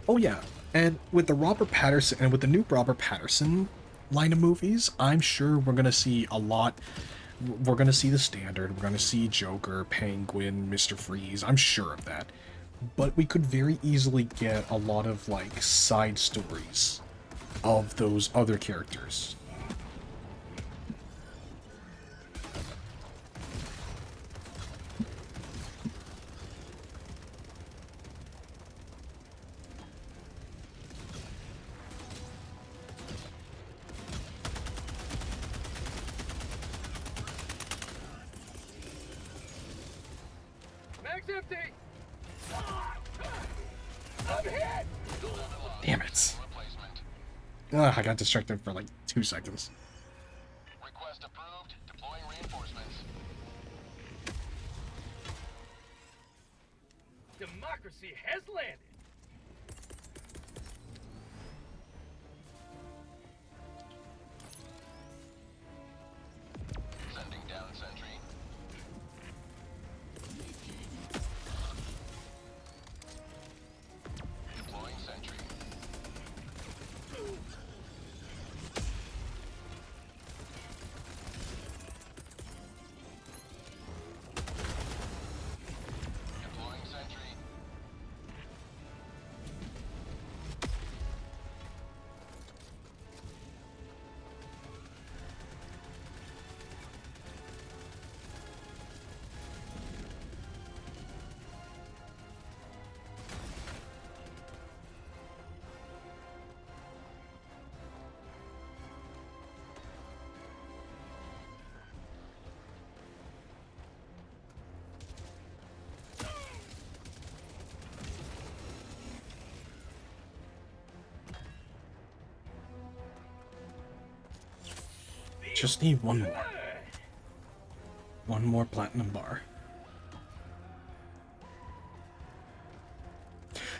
Oh yeah, and with the Robert Patterson and with the new Robert Patterson line of movies, I'm sure we're gonna see a lot. We're gonna see the Standard. We're gonna see Joker, Penguin, Mr. Freeze. I'm sure of that. But we could very easily get a lot of like side stories of those other characters. Mag's empty! I'm hit! Damn it. Ugh, I got distracted for like 2 seconds. Request approved. Deploying reinforcements. Democracy has landed! Sending down sentry. Deploying sentry. Deploying sentry. Just need one more. One more platinum bar.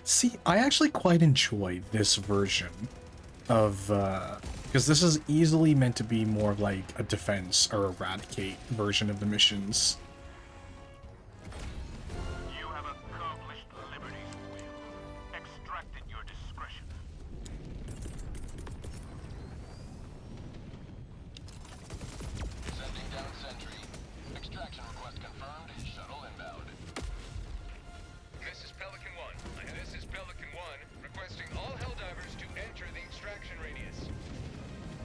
See, I actually quite enjoy this version of, because this is easily meant to be more of like a defense or eradicate version of the missions. You have accomplished liberty's will. Extracted your discretion. Sending down sentry. Extraction request confirmed. Shuttle inbound. This is Pelican 1. This is Pelican 1, requesting all Helldivers to enter the extraction radius.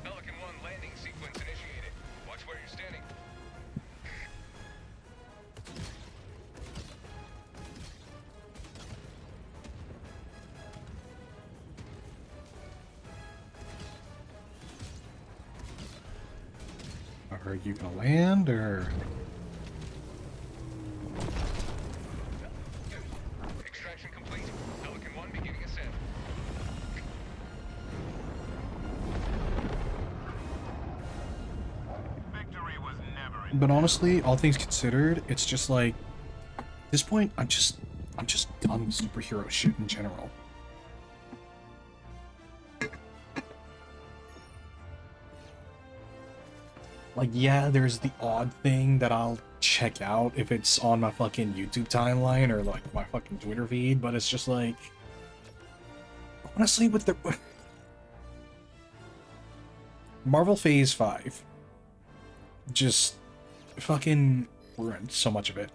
Pelican 1 landing sequence initiated. Watch where you're standing. Are you gonna land or? Extraction complete. Pelican 1 beginning ascent. Victory was never in But honestly, all things considered, it's just like at this point, I'm just done with superhero shit in general. Like, yeah, there's the odd thing that I'll check out if it's on my fucking YouTube timeline or like my fucking Twitter feed, but it's just like, honestly, with the Marvel Phase 5 just fucking ruined so much of it.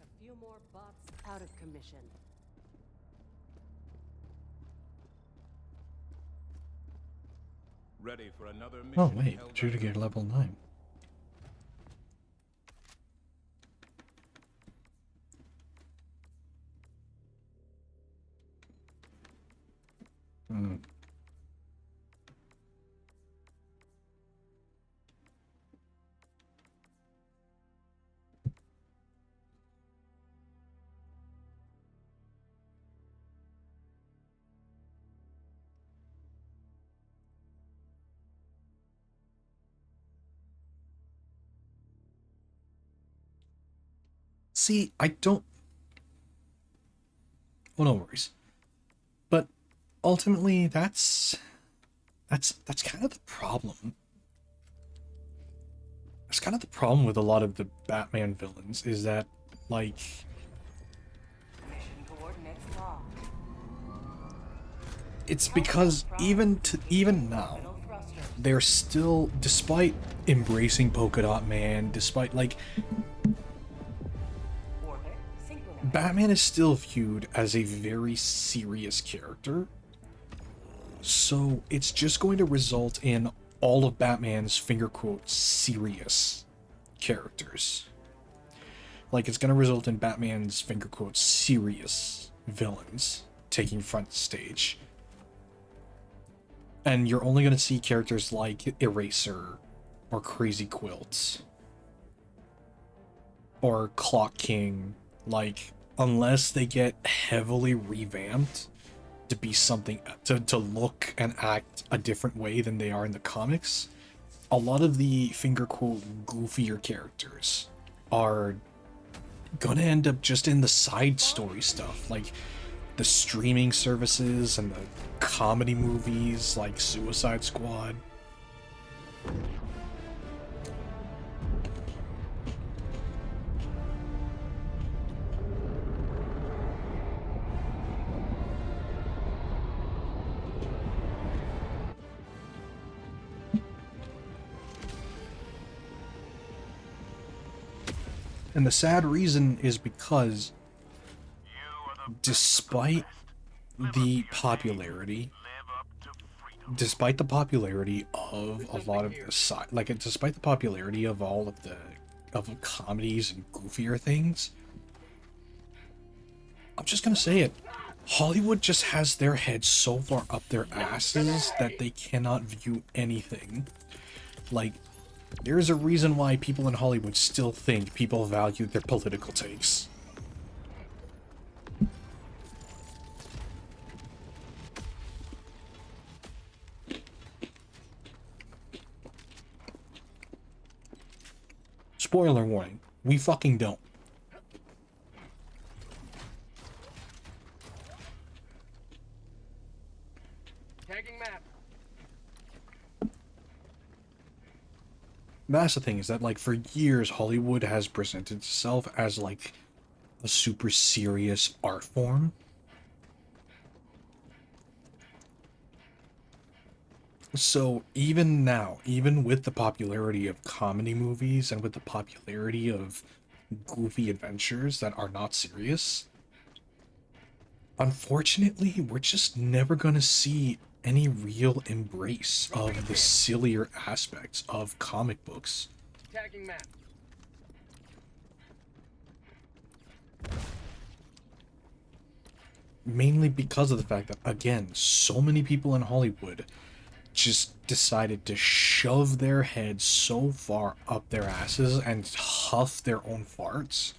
A few more bots out of commission. Ready for another mission. Oh wait, Helldivers. Judicator level 9. See, I don't. Well, no worries. But ultimately, that's kind of the problem. That's kind of the problem with a lot of the Batman villains is that, like, Mission coordinates locked. it's because even now, Middle thrusters. they're still, despite embracing Polka Dot Man, despite like Orbit synchronized. Batman is still viewed as a very serious character. So it's just going to result in all of Batman's finger quote serious characters. Like it's going to result in Batman's finger quote serious villains taking front stage. And you're only going to see characters like Eraser or Crazy Quilt or Clock King, like, unless they get heavily revamped to be something, to look and act a different way than they are in the comics, a lot of the finger quote goofier characters are gonna end up just in the side story stuff, like the streaming services and the comedy movies like Suicide Squad. And the sad reason is because You are the despite the popularity, despite the popularity of a lot of the side, like despite the popularity of all of the comedies and goofier things, I'm just gonna say it, Hollywood just has their heads so far up their asses that they cannot view anything. Like, there's a reason why people in Hollywood still think people value their political takes. Spoiler warning, we fucking don't. Tagging map. That's the thing, is that, like, for years, Hollywood has presented itself as, like, a super serious art form. So, even now, even with the popularity of comedy movies and with the popularity of goofy adventures that are not serious, unfortunately, we're just never gonna see any real embrace of the sillier aspects of comic books. Tagging map. Mainly because of the fact that, again, so many people in Hollywood just decided to shove their heads so far up their asses and huff their own farts.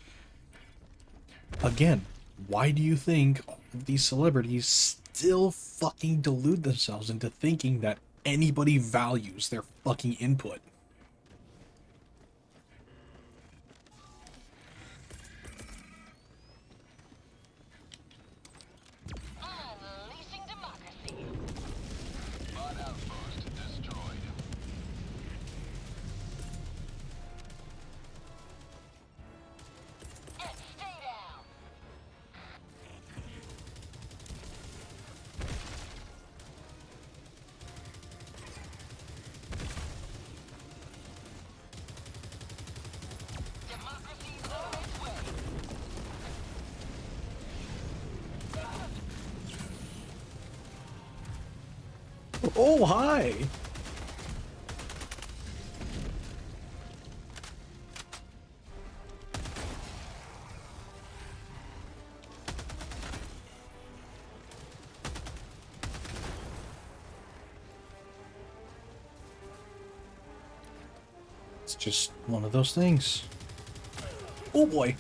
Again, why do you think all of these celebrities still fucking delude themselves into thinking that anybody values their fucking input? Unleashing democracy. Bot outpost destroyed. And stay down. Democracy's on its way. Oh, hi! It's just one of those things. Oh boy!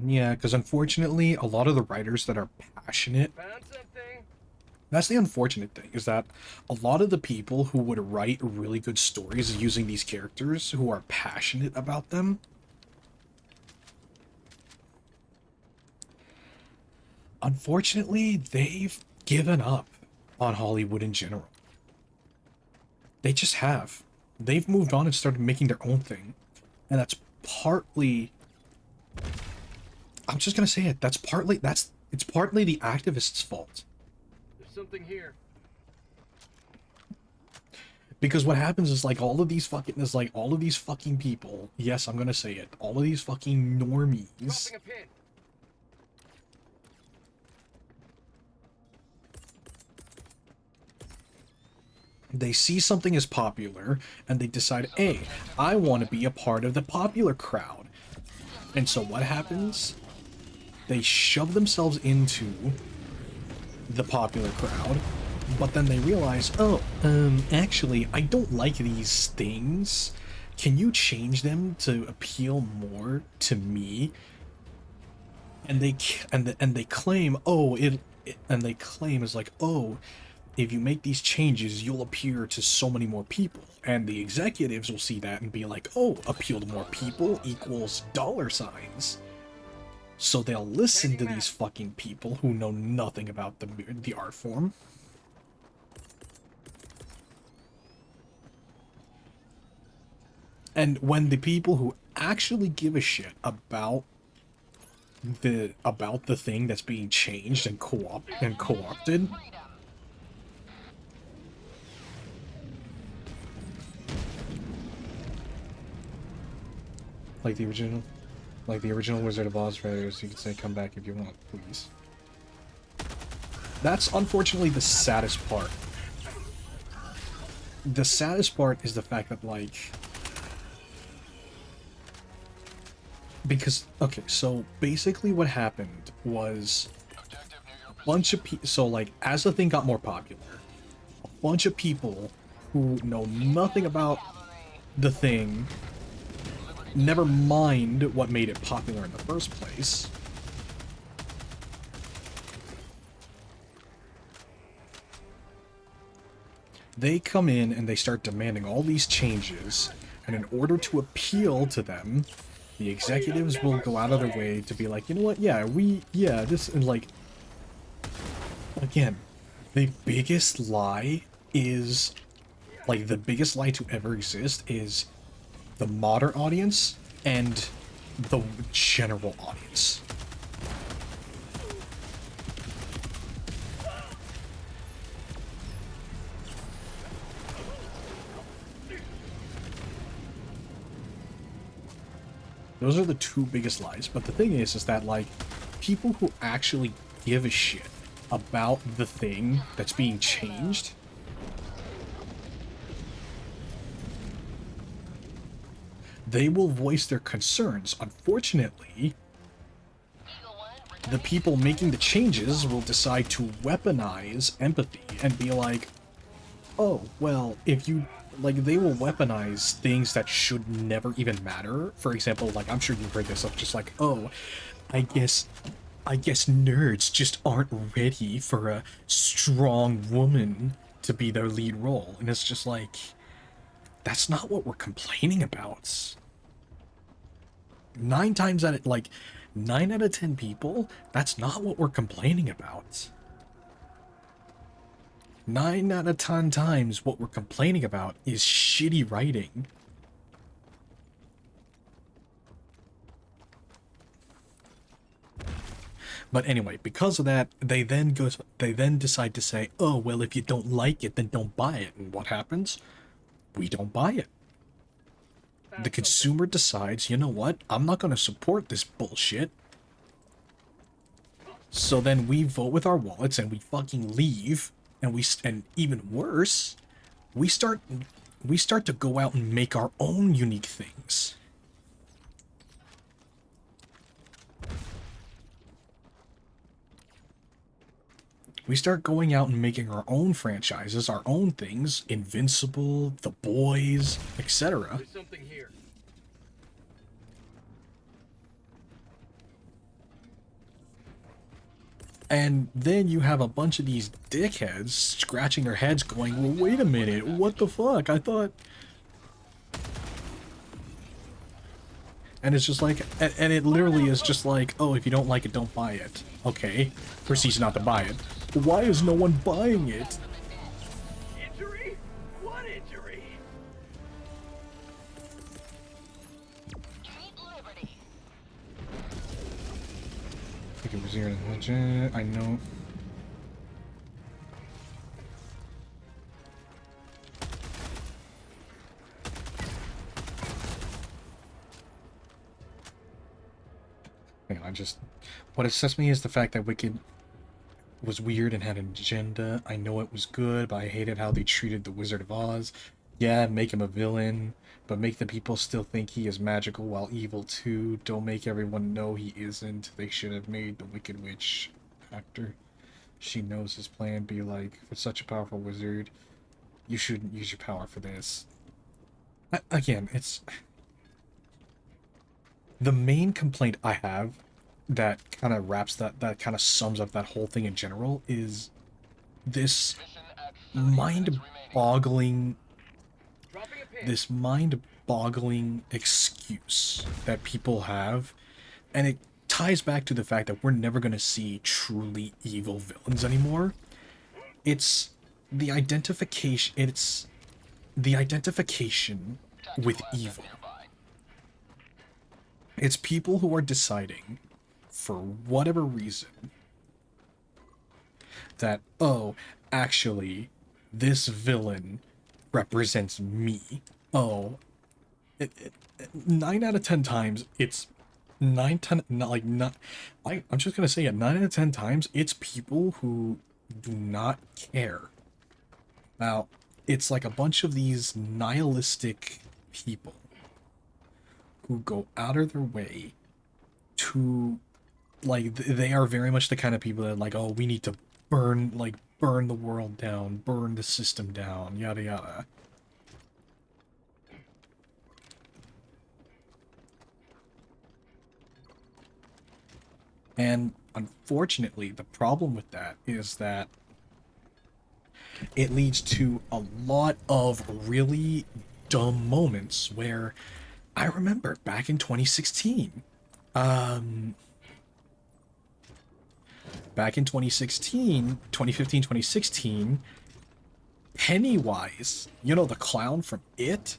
Yeah, because unfortunately, a lot of the writers that are passionate, Found something. that's the unfortunate thing, is that a lot of the people who would write really good stories using these characters, who are passionate about them, unfortunately, they've given up on Hollywood in general. They just have. They've moved on and started making their own thing. And that's partly... I'm just gonna say it. It's partly the activists' fault. There's something here. Because what happens is, like, all of these fucking people, yes, I'm gonna say it, all of these fucking normies, Dropping a pin. they see something as popular, and they decide, hey, I want to be a part of the popular crowd. And so what happens? They shove themselves into the popular crowd, but then they realize, oh, actually, I don't like these things. Can you change them to appeal more to me? And they claim, oh, and they claim is like, oh, if you make these changes, you'll appear to so many more people. And the executives will see that and be like, oh, appeal to more people equals dollar signs. So they'll listen to these fucking people who know nothing about the art form. And when the people who actually give a shit about the thing that's being changed and co-opted, like the original Wizard of Oz writers, you could say, come back if you want, please. That's unfortunately the saddest part. The saddest part is the fact that, like, because, okay, so basically what happened was a bunch of people, so, like, as the thing got more popular, a bunch of people who know nothing about the thing, never mind what made it popular in the first place, they come in and they start demanding all these changes, and in order to appeal to them, the executives will go out of their way to be like, you know what, this, and like, again, the biggest lie is, like, the biggest lie to ever exist is the modern audience and the general audience. Those are the two biggest lies. But the thing is that, like, people who actually give a shit about the thing that's being changed, they will voice their concerns. Unfortunately, the people making the changes will decide to weaponize empathy and be like, oh, well, if you, like, they will weaponize things that should never even matter. For example, like, I'm sure you've heard this of just like, oh, I guess nerds just aren't ready for a strong woman to be their lead role. And it's just like, that's not what we're complaining about. 9 out of 10 people, that's not what we're complaining about. 9 out of 10 times what we're complaining about is shitty writing. But anyway, because of that, they then decide to say, oh, well, if you don't like it, then don't buy it. And what happens? We don't buy it. The consumer decides, you know what? I'm not going to support this bullshit. So then we vote with our wallets and we fucking leave. And even worse, we start to go out and make our own unique things. We start going out and making our own franchises, our own things, Invincible, The Boys, etc. There's something here. And then you have a bunch of these dickheads scratching their heads going, well, wait a minute, what the fuck? I thought... And it's just like, and it literally is just like, oh, if you don't like it, don't buy it. Okay, proceeds not to buy it. Why is no one buying it? Injury? What injury? Keep liberty. I think it was here in the legend. I know. I just, what upsets me is the fact that Wicked was weird and had an agenda. I know it was good, but I hated how they treated the Wizard of Oz. Yeah, make him a villain, but make the people still think he is magical while evil too. Don't make everyone know he isn't. They should have made the Wicked Witch actor. She knows his plan. Be like, for such a powerful wizard, you shouldn't use your power for this. Again, it's... The main complaint I have that kind of wraps that kind of sums up that whole thing in general is this mind-boggling excuse that people have, and it ties back to the fact that we're never going to see truly evil villains anymore. It's the identification with evil. It's people who are deciding, for whatever reason, that, oh, actually, this villain represents me. Oh, 9 out of 10 times, it's 9, 10, not like, not, I'm just gonna say it, 9 out of 10 times, it's people who do not care. Now, it's like a bunch of these nihilistic people who go out of their way to, like, they are very much the kind of people that are like, oh, we need to burn the world down, burn the system down, yada yada. And unfortunately, the problem with that is that it leads to a lot of really dumb moments where I remember back in 2016, back in 2016, 2015, 2016, Pennywise, you know, the clown from It?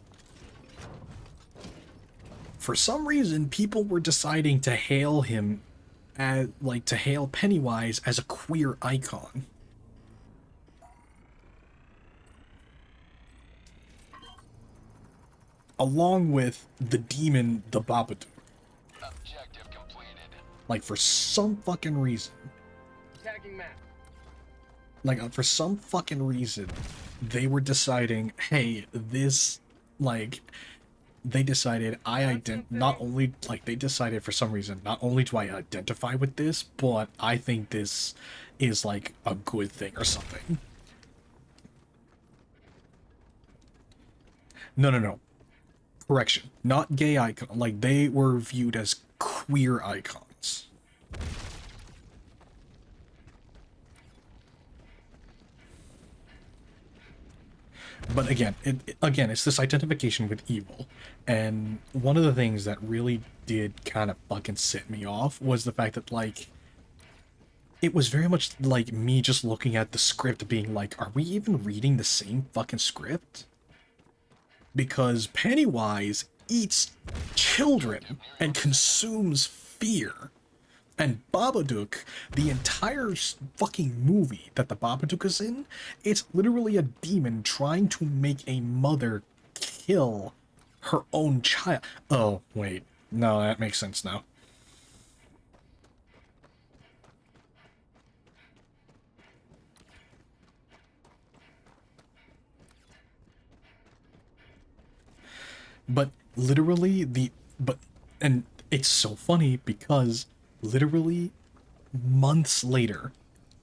For some reason, people were deciding to hail him as, like, to hail Pennywise as a queer icon. Along with the demon, the Babadook. Objective completed. Like, for some fucking reason. Tagging map. Like, for some fucking reason, they were deciding, hey, this, like, they decided not only, like, they decided for some reason, not only do I identify with this, but I think this is, like, a good thing or something. No. Correction. Not gay icon. Like, they were viewed as queer icons. But again, it's this identification with evil. And one of the things that really did kind of fucking set me off was the fact that, like, it was very much like me just looking at the script being like, are we even reading the same fucking script? Because Pennywise eats children and consumes fear. And Babadook, the entire fucking movie that the Babadook is in, it's literally a demon trying to make a mother kill her own child. Oh, wait. No, that makes sense now. But literally and it's so funny because literally months later,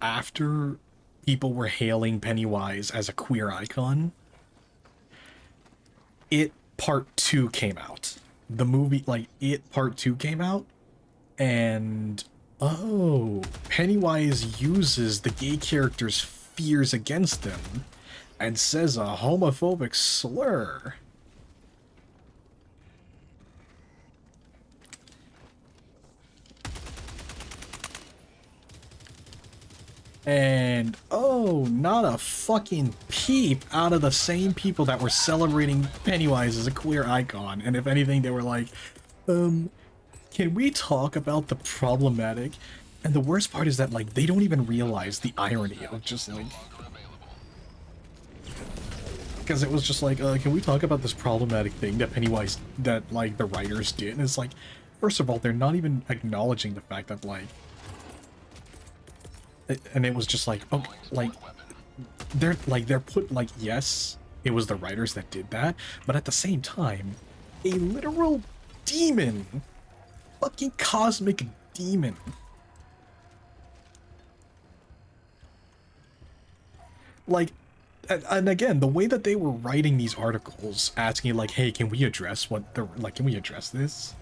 after people were hailing Pennywise as a queer icon, It Part 2 came out. The movie, like, It Part 2 came out, and oh, Pennywise uses the gay character's fears against them and says a homophobic slur. And oh, not a fucking peep out of the same people that were celebrating Pennywise as a queer icon. And if anything, they were like, can we talk about the problematic? And the worst part is that, like, they don't even realize the irony of just, like... Because it was just like, can we talk about this problematic thing that Pennywise, that, like, the writers did? And it's like, first of all, they're not even acknowledging the fact that, like... And it was just like, oh, like, they're put, like, yes, it was the writers that did that, but at the same time, a literal demon, fucking cosmic demon, like, and again, the way that they were writing these articles, asking, like, hey, can we address what the, like, can we address this?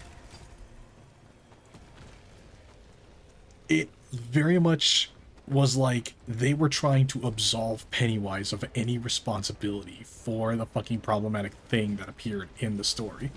It very much was like they were trying to absolve Pennywise of any responsibility for the fucking problematic thing that appeared in the story.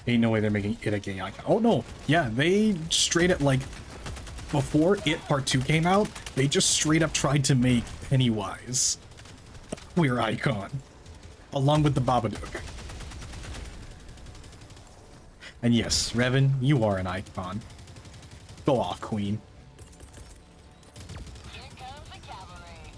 Ain't no way they're making it a gay icon. Oh no, yeah, they straight up, like, before It Part 2 came out, they just straight up tried to make Pennywise a queer icon, along with the Babadook. And yes, Revan, you are an icon. Go off, Queen. Here comes the cavalry.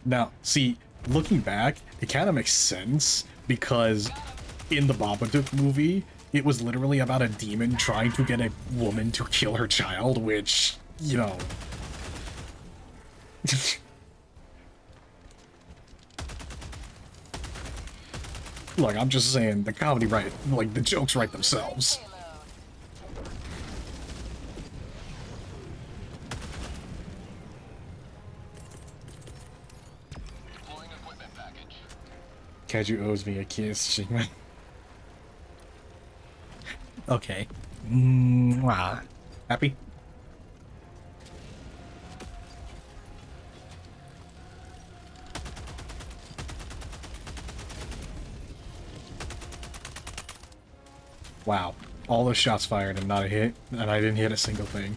Now, see, looking back, it kind of makes sense, because in the Babadook movie, it was literally about a demon trying to get a woman to kill her child, which, you know... Look, I'm just saying, the comedy right, like, the jokes write themselves. Deploying equipment package. Kaiju owes me a kiss, Shigma. Okay. Mwah. Happy? Wow. All those shots fired and not a hit, and I didn't hit a single thing.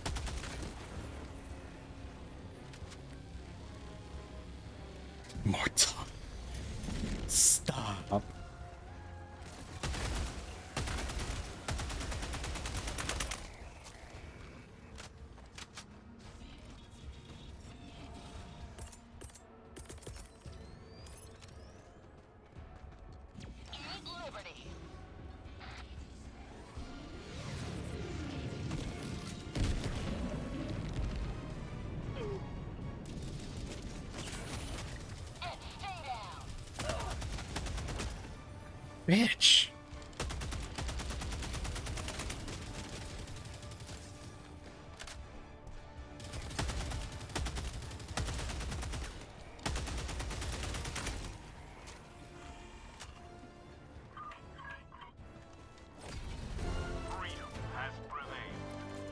Mortal. Stop. Good liberty. And stay down. Bitch. Freedom has prevailed.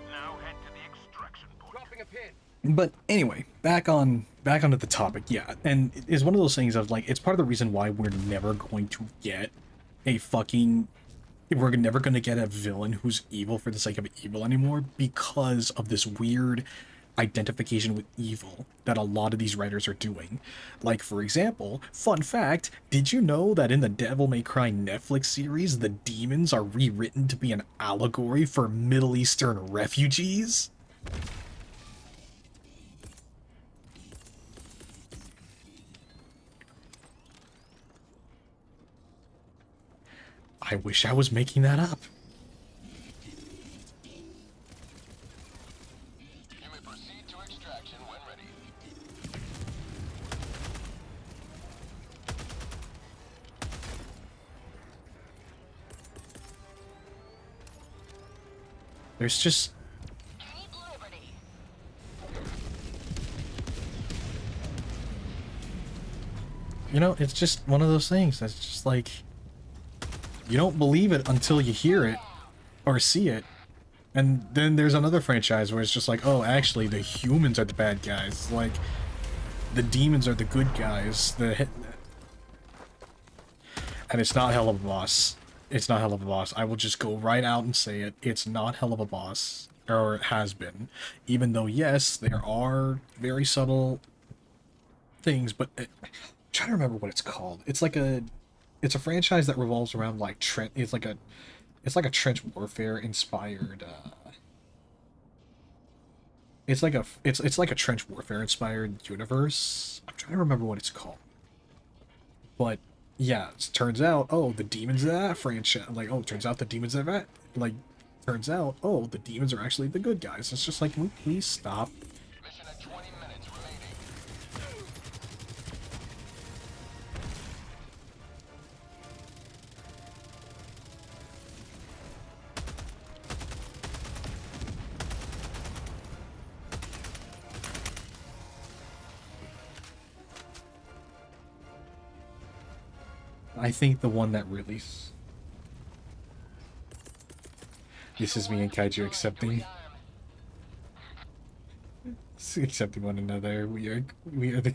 Now head to the extraction point. Dropping a pin. But anyway, back onto the topic, yeah. And it's one of those things of, like, it's part of the reason why we're never going to get a fucking... We're never going to get a villain who's evil for the sake of evil anymore, because of this weird identification with evil that a lot of these writers are doing. Like, for example, fun fact, did you know that in the Devil May Cry Netflix series, the demons are rewritten to be an allegory for Middle Eastern refugees? I wish I was making that up. There's just, Keep liberty. you know, it's just one of those things that's just like, you don't believe it until you hear it or see it. And then there's another franchise where it's just like, oh, actually, the humans are the bad guys. Like, the demons are the good guys. And it's not Hell of a Boss. It's not Hell of a Boss. I will just go right out and say it. It's not Hell of a Boss. Or it has been. Even though, yes, there are very subtle things, but... I'm trying to remember what it's called. It's like a... It's a franchise that revolves around, like, It's like a trench warfare inspired, It's like a trench warfare inspired universe. I'm trying to remember what it's called. But yeah, it turns out, oh, the demons of that franchise, like, oh, it turns out the demons of that, like, turns out, oh, the demons are actually the good guys. It's just like, can we please stop? Mission at 20 minutes remaining. I think the one that really... This is me and Kaiju accepting one another. We are the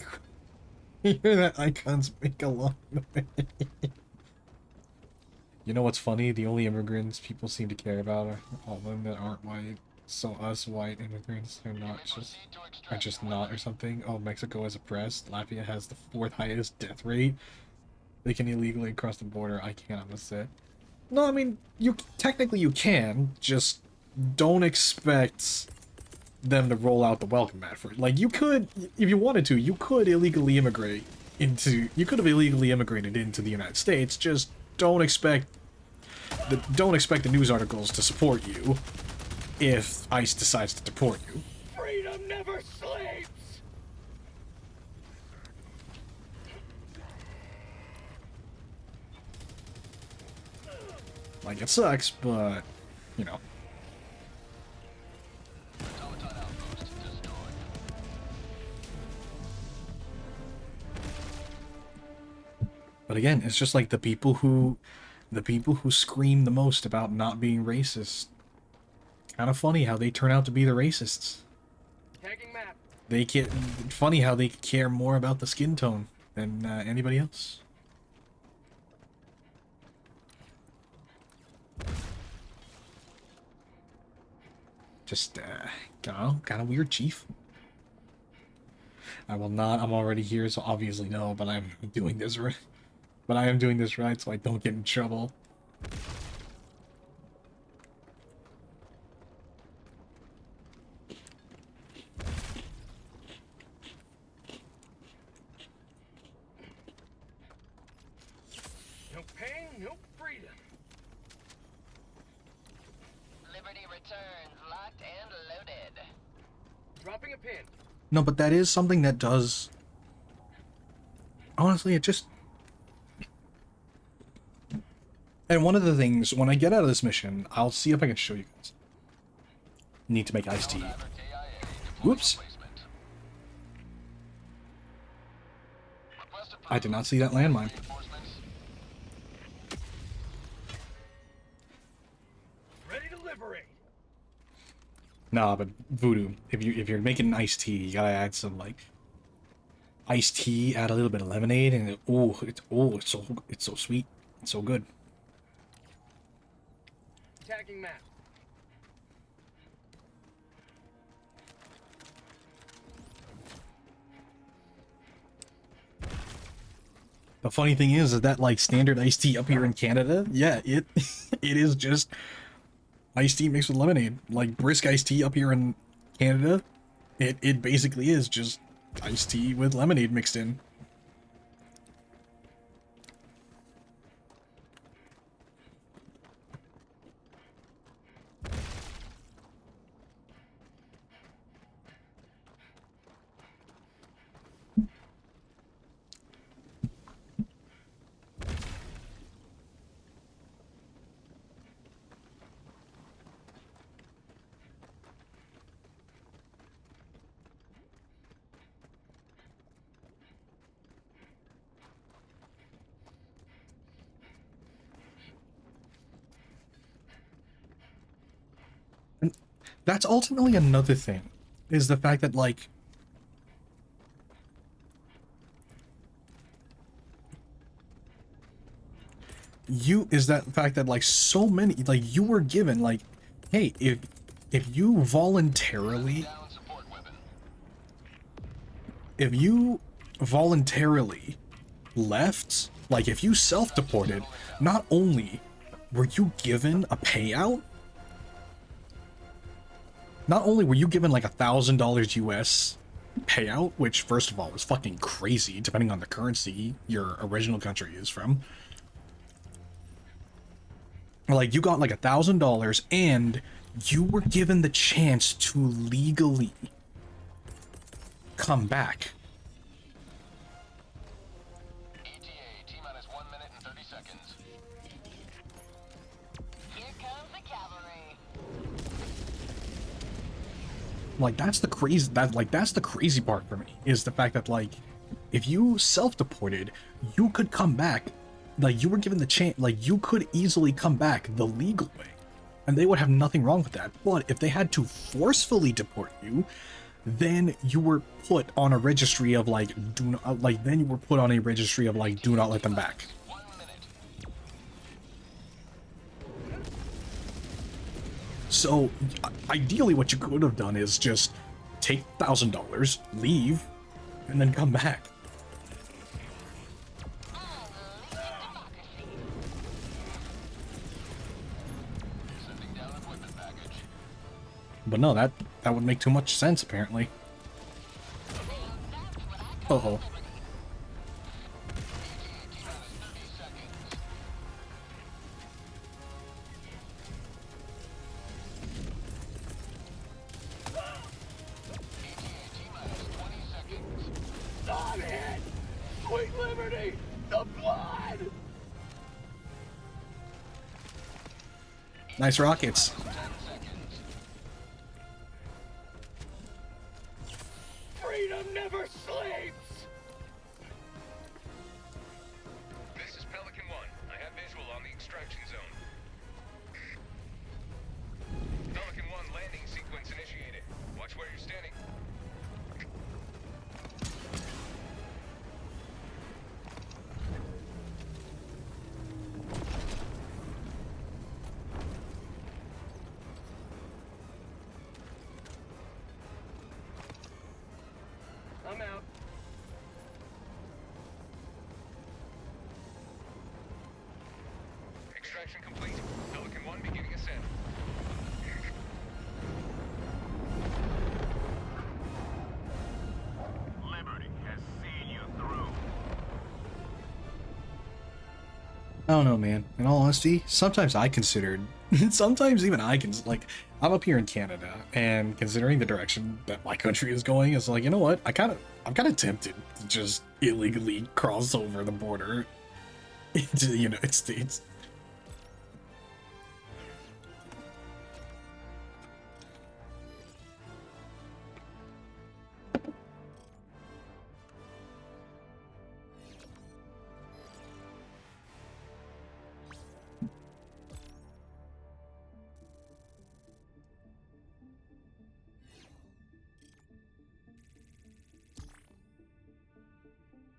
we are the icons make along the way. You know what's funny? The only immigrants people seem to care about are all of them that aren't white. So us white immigrants are just not or something. Oh, Mexico is oppressed. Latvia has the 4th highest death rate. They can illegally cross the border. I can't understand. No, I mean, technically you can, just don't expect them to roll out the welcome mat for it. Like, you could, if you wanted to, you could illegally immigrate into, you could have illegally immigrated into the United States, just don't expect the news articles to support you if ICE decides to deport you. Freedom never sleeps! Like, it sucks, but, you know. Automaton outpost destroyed. But again, it's just like the people who scream the most about not being racist. Kind of funny how they turn out to be the racists. Tagging map. Funny how they care more about the skin tone than anybody else. Just, kind of weird, Chief. I will not, I'm already here, so obviously no, but I'm doing this right. But I am doing this right, so I don't get in trouble. No pain, no freedom. Liberty returns, locked and loaded. Dropping a pin. No, but that is something that does... Honestly, it just... And one of the things, when I get out of this mission, I'll see if I can show you guys. Need to make iced tea. Whoops. I did not see that landmine. Ready to liberate. Nah, but Voodoo, if you're making an iced tea, you gotta add some like iced tea, add a little bit of lemonade, and it's so sweet, it's so good. Tagging map. The funny thing is that like standard iced tea up here in Canada, yeah, it it is just iced tea mixed with lemonade. Like brisk iced tea up here in Canada, it basically is just iced tea with lemonade mixed in. That's ultimately another thing, is the fact that, like, so many, like, you were given, like, hey, if you voluntarily, Down support weapon. if you voluntarily left, like, if you self-deported, not only were you given a payout, not only were you given like $1,000 US payout, which first of all was fucking crazy depending on the currency your original country is from. Like, you got like $1,000 and you were given the chance to legally come back. ETA, T-minus 1 minute and 30 seconds. Here comes the cavalry. Like, that's the crazy part for me, is the fact that, like, if you self-deported, you could come back. Like, you were given the chance, like, you could easily come back the legal way, and they would have nothing wrong with that. But if they had to forcefully deport you, then you were put on a registry of, like, do not let them back. 1 minute. So, ideally, what you could have done is just take $1,000, leave, and then come back. Sending down equipment package. But no, that would make too much sense, apparently. Uh-oh. T-minus 30 seconds. ETA, T-minus 20 seconds. I'm hit! Sweet liberty! The blood! Nice rockets. 10 seconds. Freedom never sleeps! This is Pelican 1. I have visual on the extraction zone. Pelican 1 landing sequence initiated. Watch where you're standing. I'm out. Extraction complete. Pelican 1 beginning ascent. Liberty has seen you through. I don't know, man. In all honesty, sometimes even I can, like, I'm up here in Canada, and considering the direction that my country is going, it's like, you know what? I'm kind of tempted to just illegally cross over the border into the United States.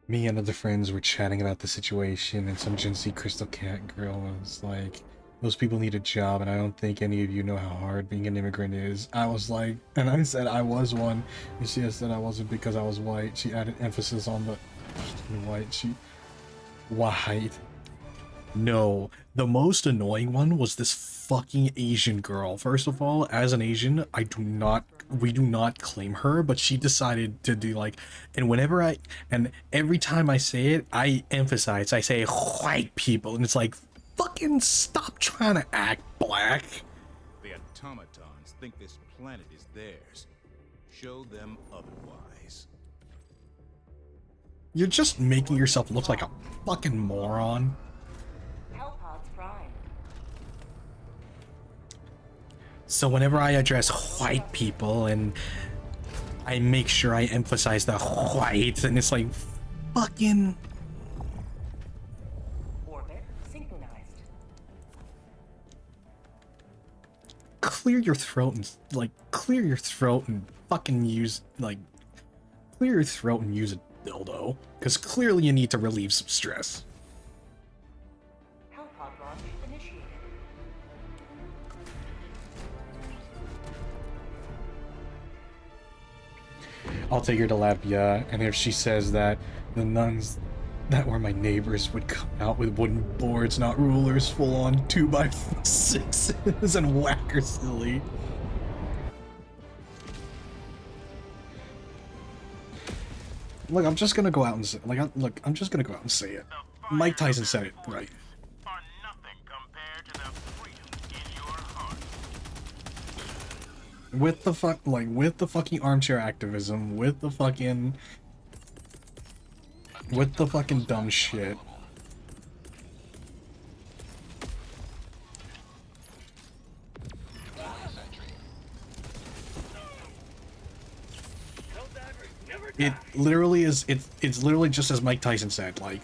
Me and other friends were chatting about the situation, and some Gen Z Crystal Cat girl was like, those people need a job, and I don't think any of you know how hard being an immigrant is. I was like, and I said I was one, and she said I wasn't because I was white. She added emphasis on the white. White. No, the most annoying one was this fucking Asian girl. First of all, as an Asian, we do not claim her, but she decided to do like, and every time I say it, I emphasize, I say white people, and it's like, fucking stop trying to act black. The automatons think this planet is theirs. Show them otherwise. You're just making yourself look like a fucking moron. Hellpods prime. So whenever I address white people, and I make sure I emphasize the white, and it's like, fucking... Orbit synchronized. clear your throat and clear your throat and fucking use clear your throat and use a dildo, because clearly you need to relieve some stress. Hellpod launch initiated. I'll take her to Latvia, and if she says that the nuns that were my neighbors would come out with wooden boards, not rulers, full on 2x6s and whack her silly. Look, I'm just gonna go out and say, I'm just gonna go out and say it. Mike Tyson said it right. Are nothing compared to the freedom in your heart. With the fucking armchair activism, with the fucking dumb shit. It literally is, it's literally just as Mike Tyson said, like,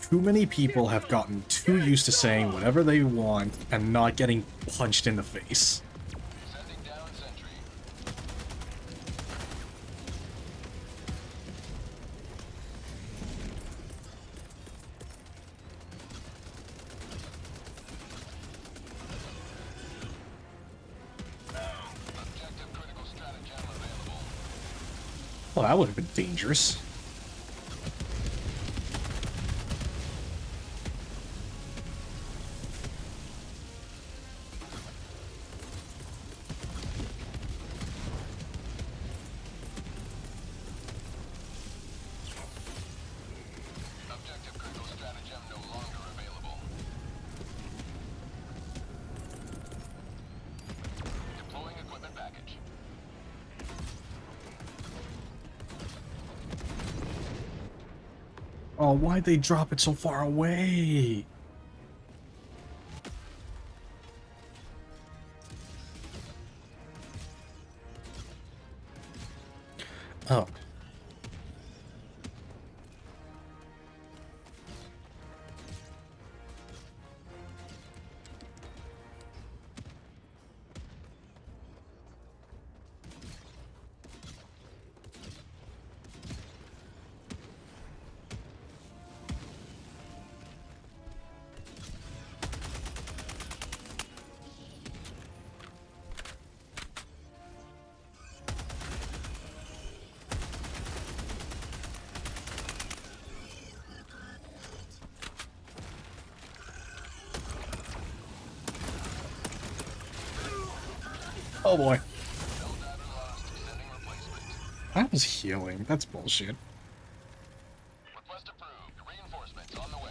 too many people have gotten too used to saying whatever they want and not getting punched in the face. Sending down sentry. Objective critical stratagem available. Well, that would have been dangerous. Objective critical stratagem no longer available. Deploying equipment package. Oh, why'd they drop it so far away? Oh. Oh boy. I was healing. That's bullshit. Request approved. Reinforcements on the way.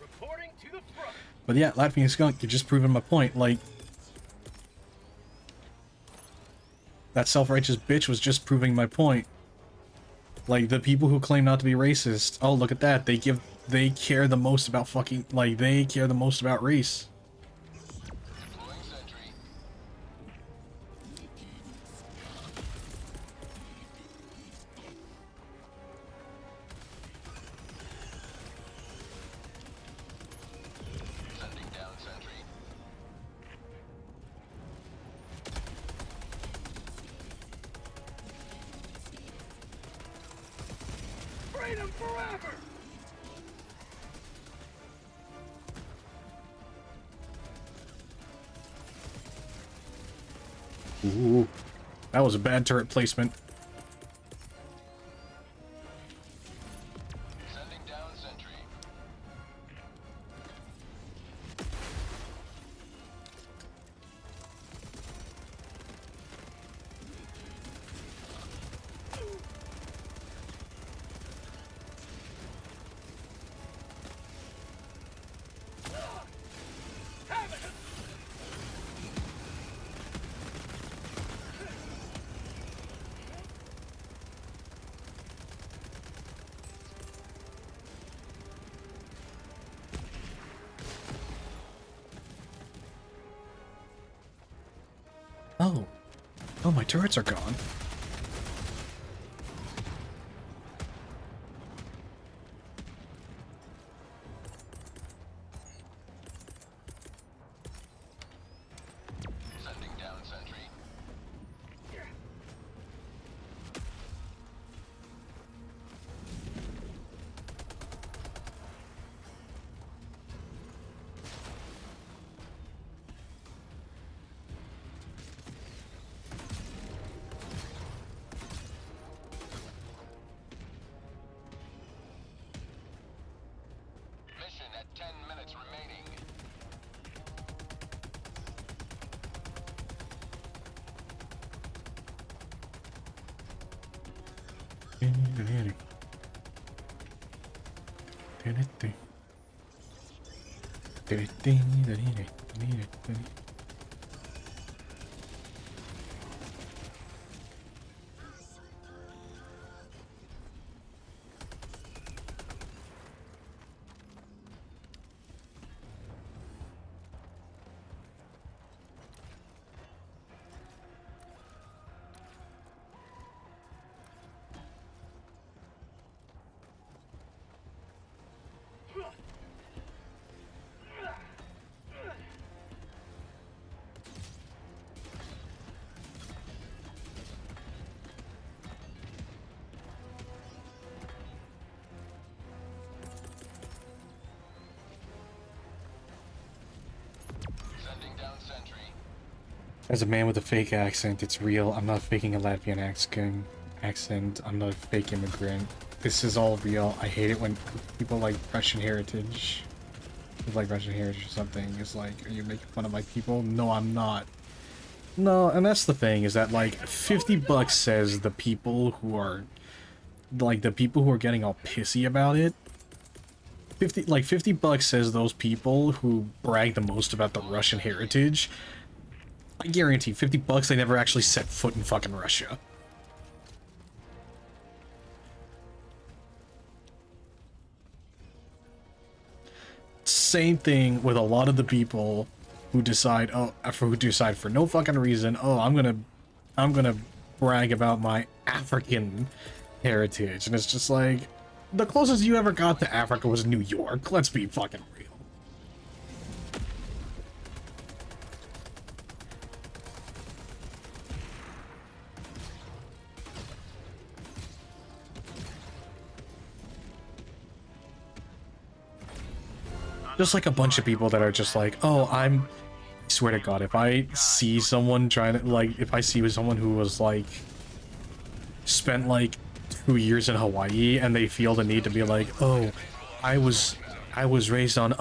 Reporting to the front. But yeah, Latvian Skunk, you're just proving my point. Like, that self-righteous bitch was just proving my point. Like, the people who claim not to be racist, oh, look at that. They care the most about fucking, like, they care the most about race. Deploying sentry. Sending down sentry. Freedom forever! Ooh, that was a bad turret placement. Sending down sentry. Oh. Oh, my turrets are gone. Sending down sentry. As a man with a fake accent, it's real. I'm not faking a Latvian accent. I'm not a fake immigrant. This is all real. I hate it when people like Russian heritage. Like Russian heritage or something. It's like, are you making fun of my people? No, I'm not. No, and that's the thing, is that like $50 says the people who are like the people who are getting all pissy about it. $50 says those people who brag the most about the Russian heritage. I guarantee $50 they never actually set foot in fucking Russia. Same thing with a lot of the people who decide, for no fucking reason, oh, I'm gonna brag about my African heritage, and it's just like, the closest you ever got to Africa was New York. Let's be fucking real. Just like a bunch of people that are just like, oh, I swear to God, if I see someone trying to, like, if I see someone who was, like, spent, like, 2 years in Hawaii, and they feel the need to be like, oh, I was raised on,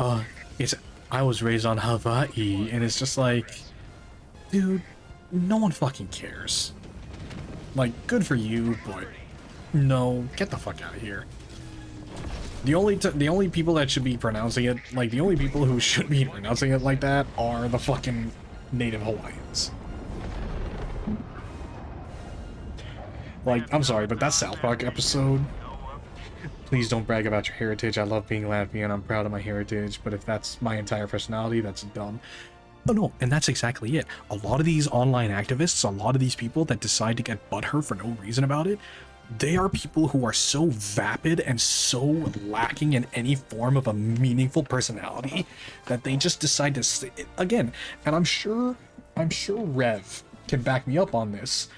I was raised on Hawaii, and it's just like, dude, no one fucking cares. Like, good for you, but no, get the fuck out of here. The only people that should be pronouncing it, like, the only people who should be pronouncing it like that are the fucking native Hawaiians. Like, I'm sorry, but that South Park episode, please don't brag about your heritage. I love being Latvian, I'm proud of my heritage, but if that's my entire personality, that's dumb. Oh no, and that's exactly it. A lot of these online activists, a lot of these people that decide to get butthurt for no reason about it, they are people who are so vapid and so lacking in any form of a meaningful personality that they just decide to say, again, and I'm sure Rev can back me up on this.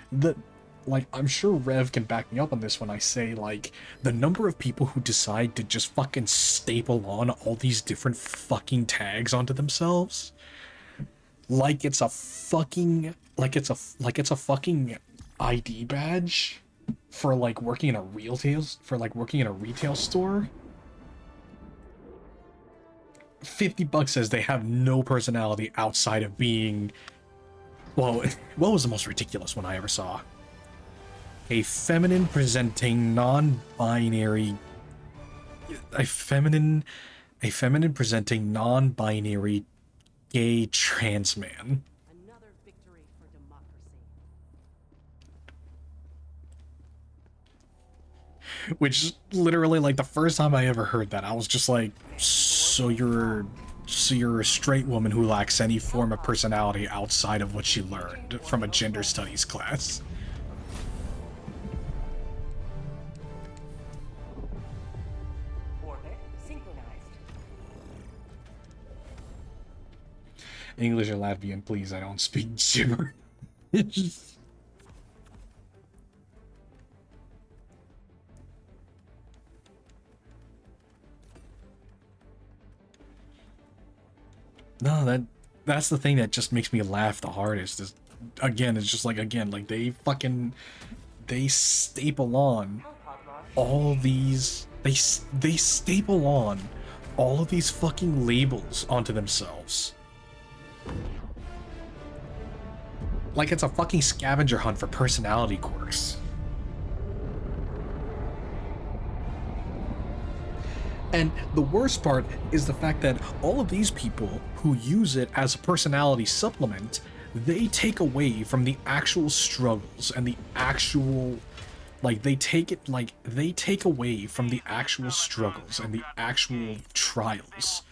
I'm sure Rev can back me up on this when I say, like, the number of people who decide to just fucking staple on all these different fucking tags onto themselves, like it's a fucking ID badge for like working in a retail store. $50 says they have no personality outside of being, well, what was the most ridiculous one I ever saw? A feminine presenting non-binary gay trans man. Another victory for democracy. Which literally, like, the first time I ever heard that, I was just like, so you're a straight woman who lacks any form of personality outside of what she learned from a gender studies class. Orbit synchronized. English or Latvian, please, I don't speak gibberish. No, that's the thing that just makes me laugh the hardest. Is, again, it's just like, they staple on all these, they staple on all of these fucking labels onto themselves. Like it's a fucking scavenger hunt for personality quirks. And the worst part is the fact that all of these people who use it as a personality supplement, they take away from the actual struggles and the actual, like, they take away from the actual struggles and the actual trials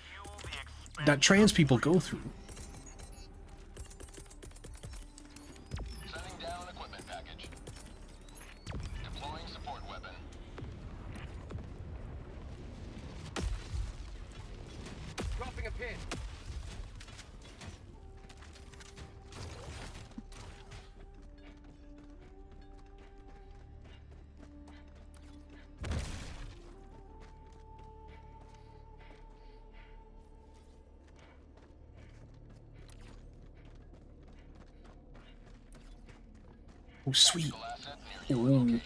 that trans people go through. Sending down equipment package. Deploying support weapon. Dropping a pin. Oh, sweet. Tactical asset near your Ooh. location.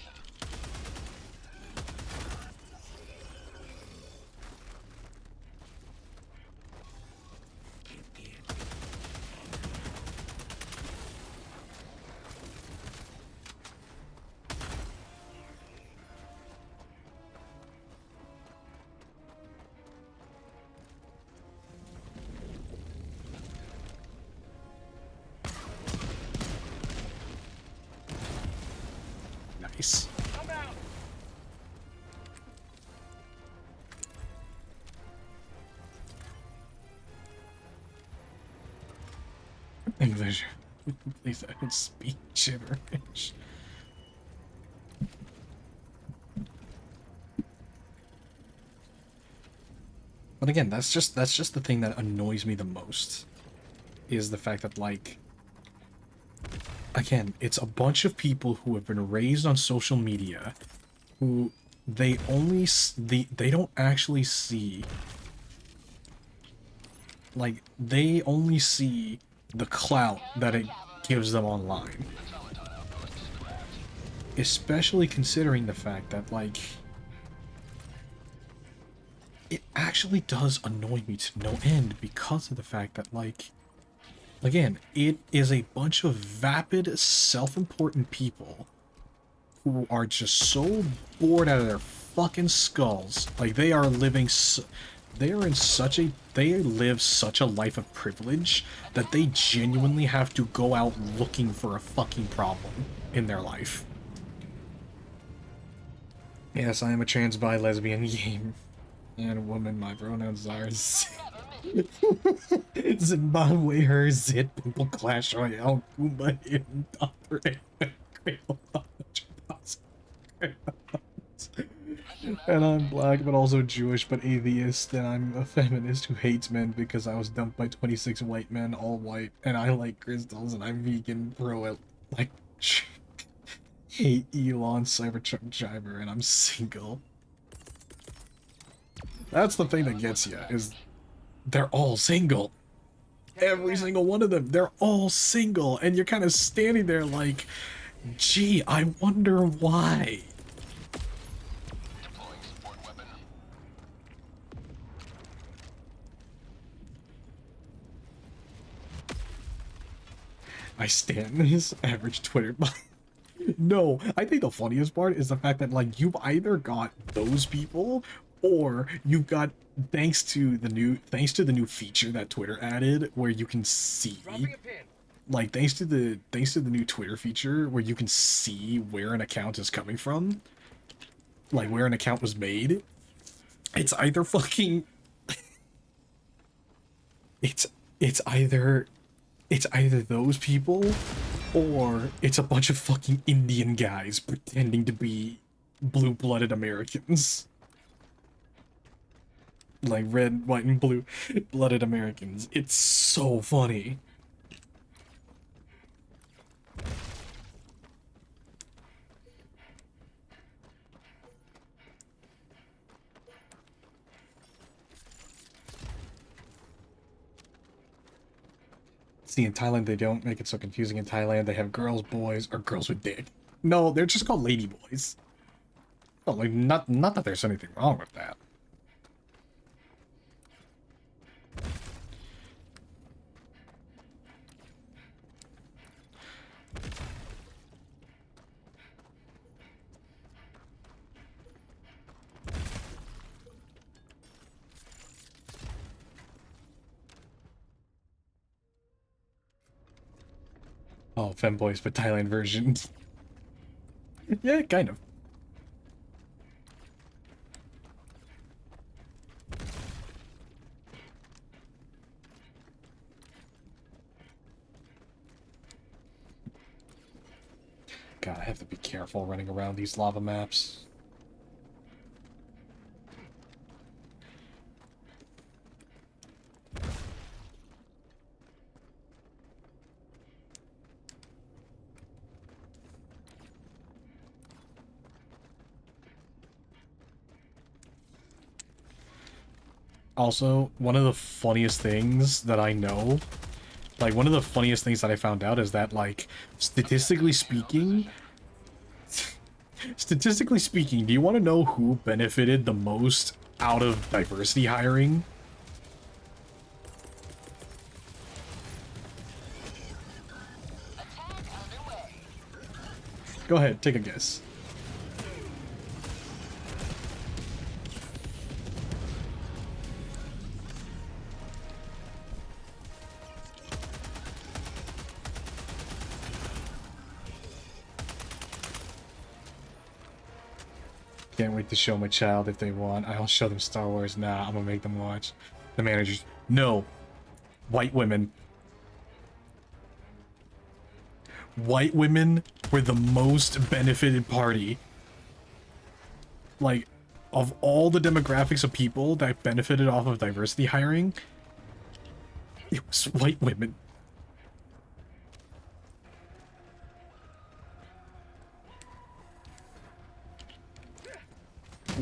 Nice. I'm out. English. Please, I don't speak gibberish. But again, that's just the thing that annoys me the most, is the fact that, like, again, it's a bunch of people who have been raised on social media, who they don't actually see, like, they only see the clout that it gives them online. Especially considering the fact that, like, it actually does annoy me to no end because of the fact that, like, again, it is a bunch of vapid, self-important people who are just so bored out of their fucking skulls. Like, they are living they live such a life of privilege that they genuinely have to go out looking for a fucking problem in their life. Yes, I am a trans, bi, lesbian, gay, and a woman. My pronouns are Zimbabwe, her, Zit, Pimple, Clash Royale, Goomba, Hidden, Topper, and I'm black, but also Jewish, but atheist, and I'm a feminist who hates men because I was dumped by 26 white men, all white, and I like crystals, and I'm vegan, pro, like, hate Elon, Cybertruck driver, and I'm single. That's the thing that gets you, is they're all single. Every single one of them, they're all single, and you're kind of standing there like, gee, I wonder why. Deploying support weapon. I stand his average Twitter bot. No, I think the funniest part is the fact that, like, you've either got those people, or you've got, thanks to the new feature that Twitter added, where you can see, Dropping a pin. like, thanks to the new Twitter feature where you can see where an account is coming from, like where an account was made. It's either fucking it's either those people, or it's a bunch of fucking Indian guys pretending to be blue-blooded Americans. Like red, white, and blue-blooded Americans. It's so funny. See, in Thailand, they don't make it so confusing. In Thailand, they have girls, boys, or girls with dick. No, they're just called lady boys. Oh, like, not that there's anything wrong with that. Oh, Femboys, but Thailand version. Yeah, kind of. God, I have to be careful running around these lava maps. Also, one of the funniest things that I know, like, one of the funniest things that I found out is that, like, statistically speaking, do you want to know who benefited the most out of diversity hiring? Go ahead, take a guess. Can't wait to show my child if they want. I'll show them Star Wars. Nah, I'm gonna make them watch. The managers. No. White women. White women were the most benefited party. Like, of all the demographics of people that benefited off of diversity hiring, it was white women.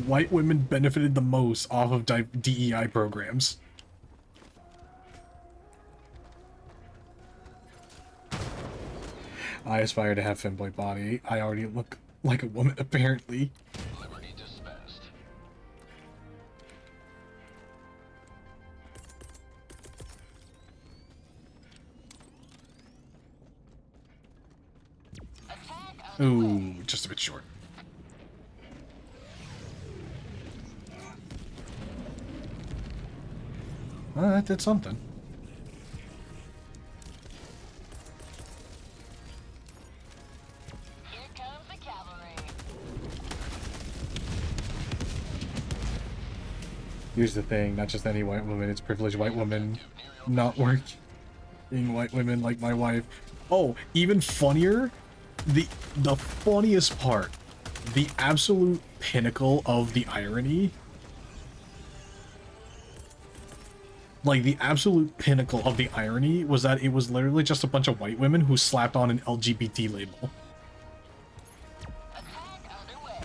White women benefited the most off of DEI programs. I aspire to have femboy body. I already look like a woman, apparently. Liberty dispensed. Ooh, just a bit short. Well, that did something. Here comes the cavalry. Here's the thing, not just any white woman, it's privileged white women not working white women like my wife. Oh, even funnier, the funniest part, the absolute pinnacle of the irony, like the absolute pinnacle of the irony was that it was literally just a bunch of white women who slapped on an LGBT label. Attack underway.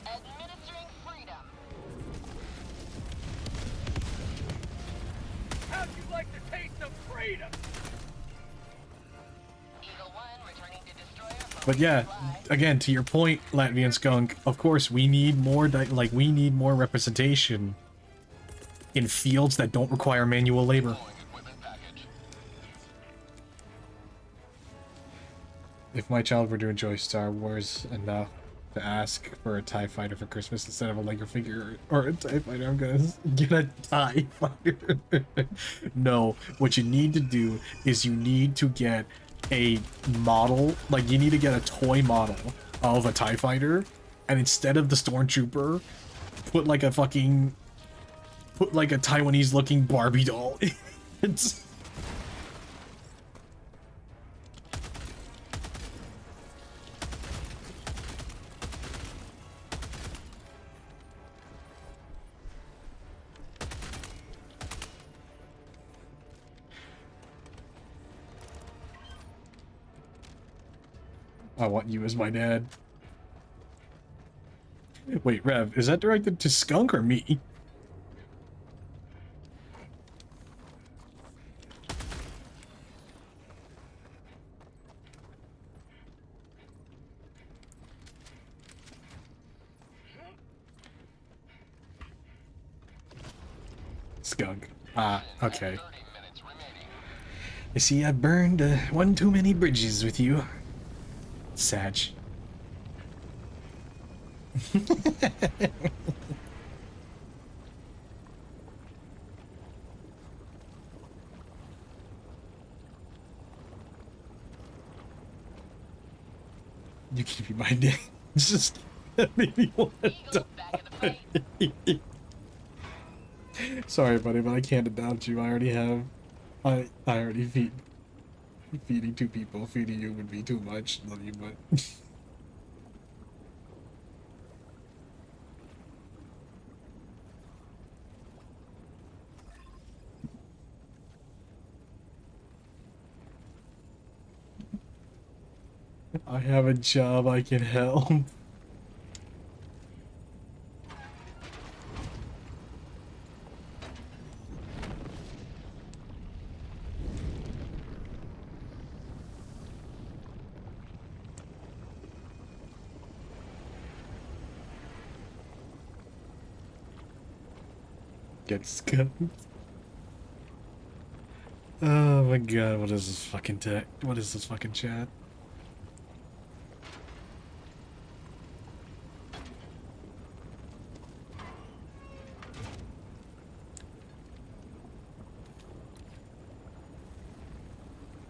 Administering freedom. How'd you like the taste of freedom? Eagle 1 returning to destroyer from But yeah, again, to your point, Latvian Skunk, of course, we need more, we need more representation in fields that don't require manual labor. Equipment package. If my child were to enjoy Star Wars enough to ask for a TIE fighter for Christmas instead of a Lego figure or a TIE fighter, I'm gonna get a TIE fighter. No, what you need to do is you need to get a model, like you need to get a toy model of a TIE fighter, and instead of the Stormtrooper, put like a Taiwanese looking Barbie doll. It's... I want you as my dad. Wait, Rev, is that directed to Skunk or me? Skunk. Ah, okay. 30 minutes remaining. You see, I burned one too many bridges with you. Sag. You can be my dad. Just that made me want to Eagles back in the fight. Sorry, buddy, but I can't adopt you. I already have. I already feeding two people. Feeding you would be too much. Love you, but. I have a job. I can help. Get skunked. Oh my god, what is this fucking tech? What is this fucking chat?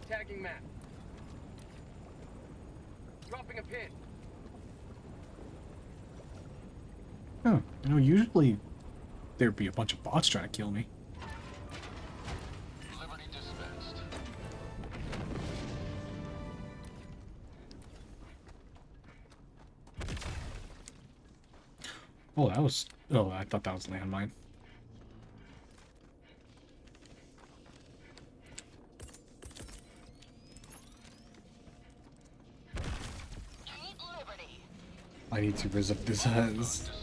Tagging map. Dropping a pin. Oh, you know, usually there'd be a bunch of bots trying to kill me. Liberty dispensed. Oh, that was. Oh, I thought that was landmine. Keep Liberty. I need to rizz up this huz. Destroyed.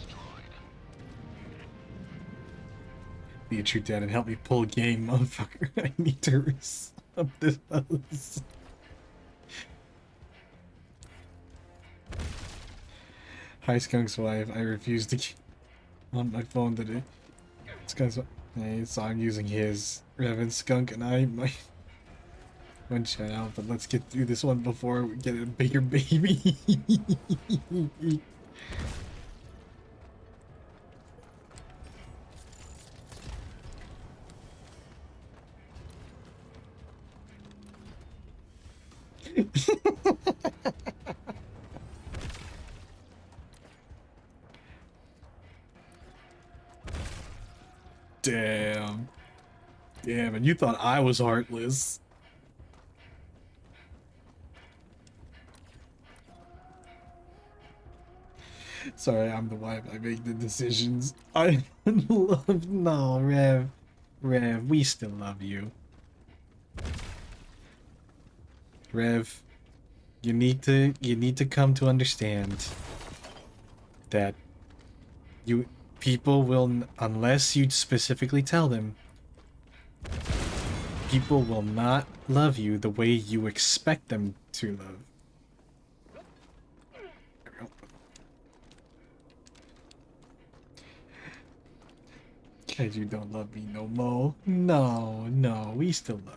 Be a true dad and help me pull game, motherfucker. I need to rizz up this huz. Hi, Skunk's wife. I refuse to keep on my phone today. Skunk's wife. Hey, so I'm using his. Revan, Skunk, and I might one child, but let's get through this one before we get a bigger baby. Damn. Damn, and you thought I was heartless. Sorry, I'm the wife. I make the decisions. I love. No, Rev. Rev, we still love you. Rev, you need to come to understand that people will, unless you specifically tell them, people will not love you the way you expect them to love. There we go. Kaiju don't love me no more. No, no, we still love you.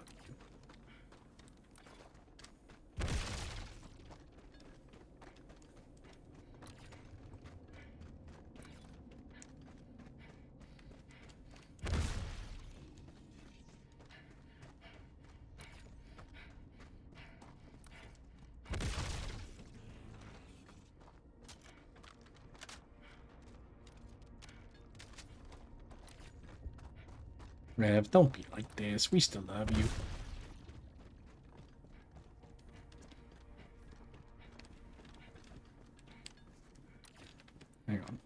Rev, don't be like this. We still love you. Hang on.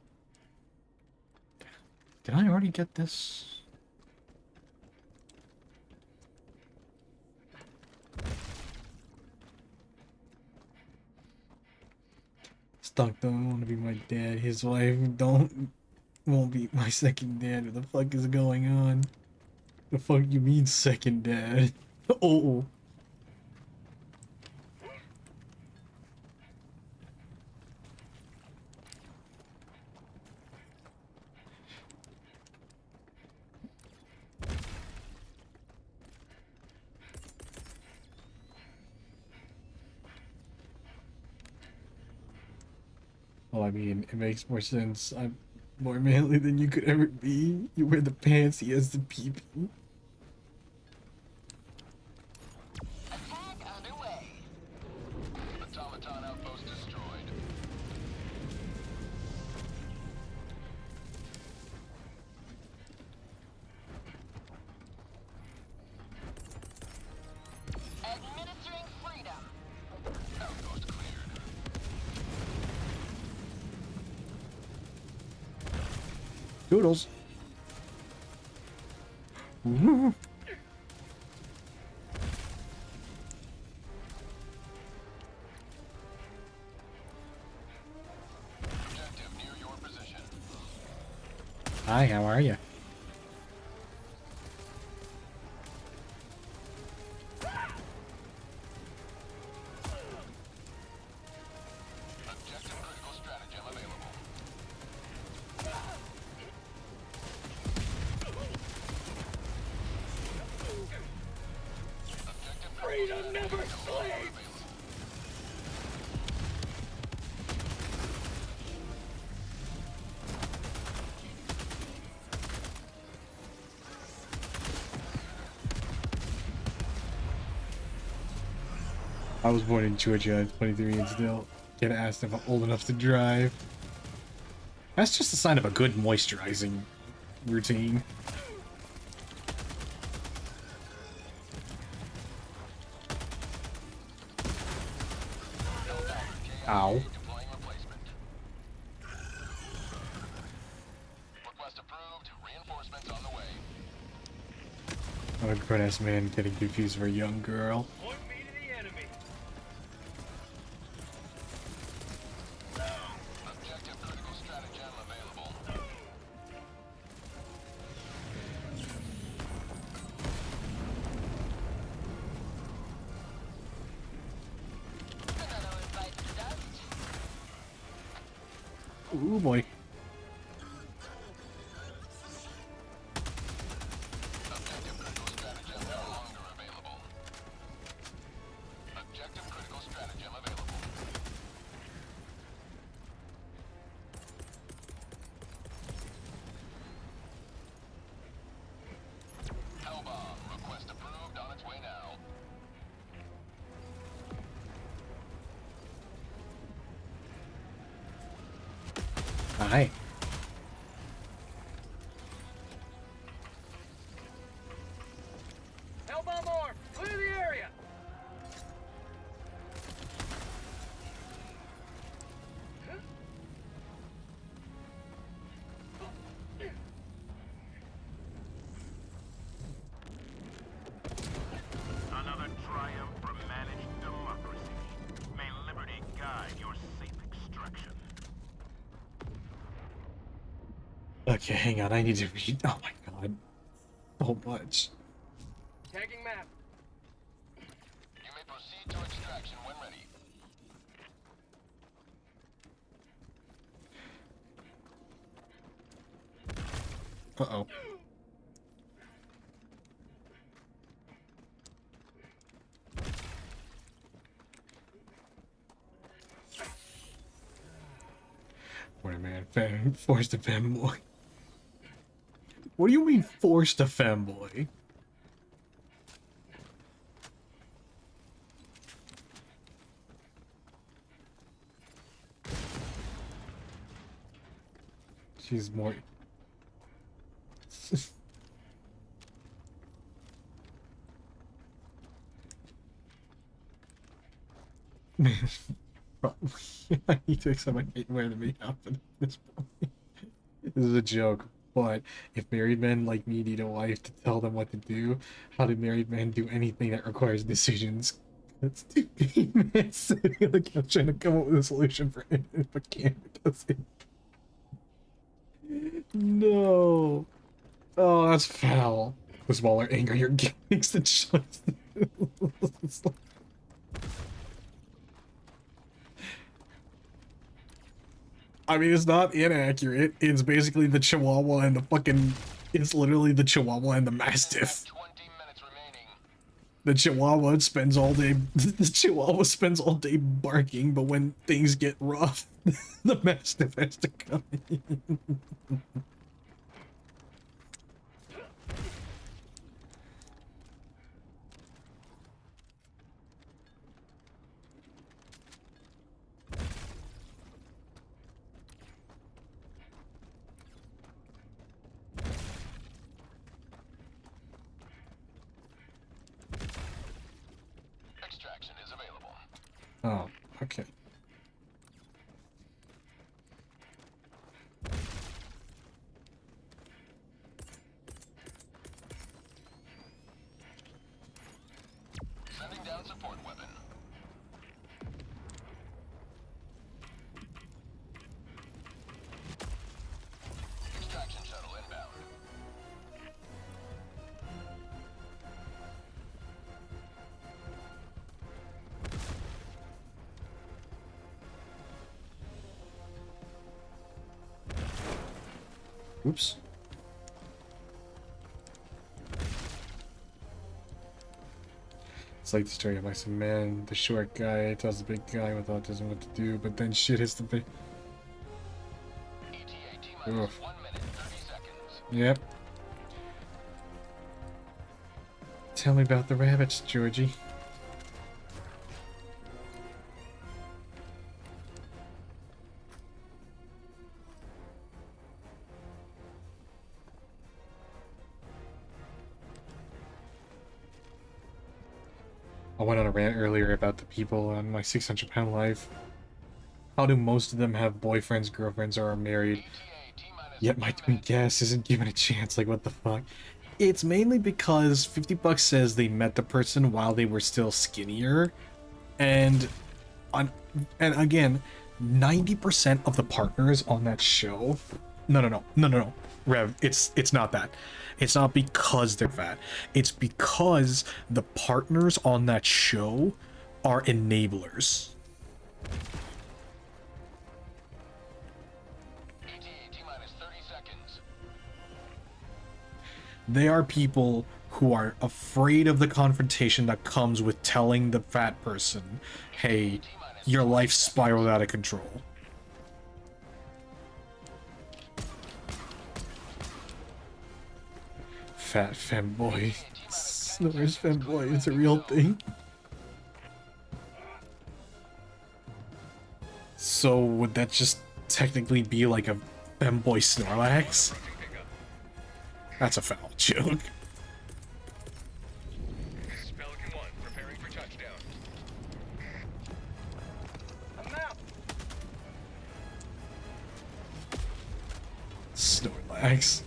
Did I already get this? Stuck don't want to be my dad. His wife won't be my second dad. What the fuck is going on? The fuck you mean second dad? Oh. Well, I mean, it makes more sense. I'm more manly than you could ever be. You wear the pants, he has the pee-pee. Attack underway. Automaton outpost destroyed. Administering freedom. Outpost cleared. Doodles. Ooh. Objective near your position. Hi, how are you? Objective critical stratagem available. Objective freedom never sleeps. I was born in Georgia at 23 and still get asked if I'm old enough to drive. That's just a sign of a good moisturizing routine. Ow. Deploying replacement. Request approved. Reinforcements on the way. I'm a grown-ass man getting confused for a young girl. Point me to the enemy. Objective critical stratagem available. Another one bites the dust. Ooh boy. Objective critical stratagem no longer available. Objective critical stratagem available. Hellbomb request approved on its way now. Hi. Hellbomb arm. Clear the area. Another triumph for managed democracy. May liberty guide your safe extraction. Okay, hang on. I need to read. Oh my god. So much. Tagging map. You may proceed to extraction when ready. Uh-oh. What a man. Forced a femboy. What do you mean forced a femboy? She's more... Probably. I need to accept I hate where to be happen at this point. This is a joke, but if married men like me need a wife to tell them what to do, how do married men do anything that requires decisions? That's two gay men sitting on the couch trying to come up with a solution for it, but can't because it... No. Oh, that's foul. The smaller anger you're getting makes the choice. I mean, it's not inaccurate. It's basically the Chihuahua and the fucking... It's literally the Chihuahua and the Mastiff. 20 minutes remaining. The Chihuahua spends all day... The Chihuahua spends all day barking, but when things get rough, The mastiff has to come in. Extraction is available. Oh, okay. Sending down support weapon. Extraction shuttle inbound. Oops. It's like the story of like some man, the short guy tells the big guy with autism what to do, but then shit hits the big. ETA T-minus Oof. 1 minute 30 seconds. Yep. Tell me about the rabbits, Georgie. I went on a rant earlier about the people on my 600-pound life. How do most of them have boyfriends, girlfriends, or are married? ETA T-minus Yet my 1 twin minute. guess isn't given a chance. Like, what the fuck? It's mainly because 50 Bucks says they met the person while they were still skinnier, and and again, 90% of the partners on that show. No. Rev, it's not that. It's not because they're fat. It's because the partners on that show are enablers. ETA T-minus 30 seconds. They are people who are afraid of the confrontation that comes with telling the fat person, hey, your life spiraled out of control. Fat femboy. Snores femboy, it's a real thing. So would that just technically be like a femboy Snorlax? That's a foul joke. This is Pelican 1, preparing for touchdown. Snorlax.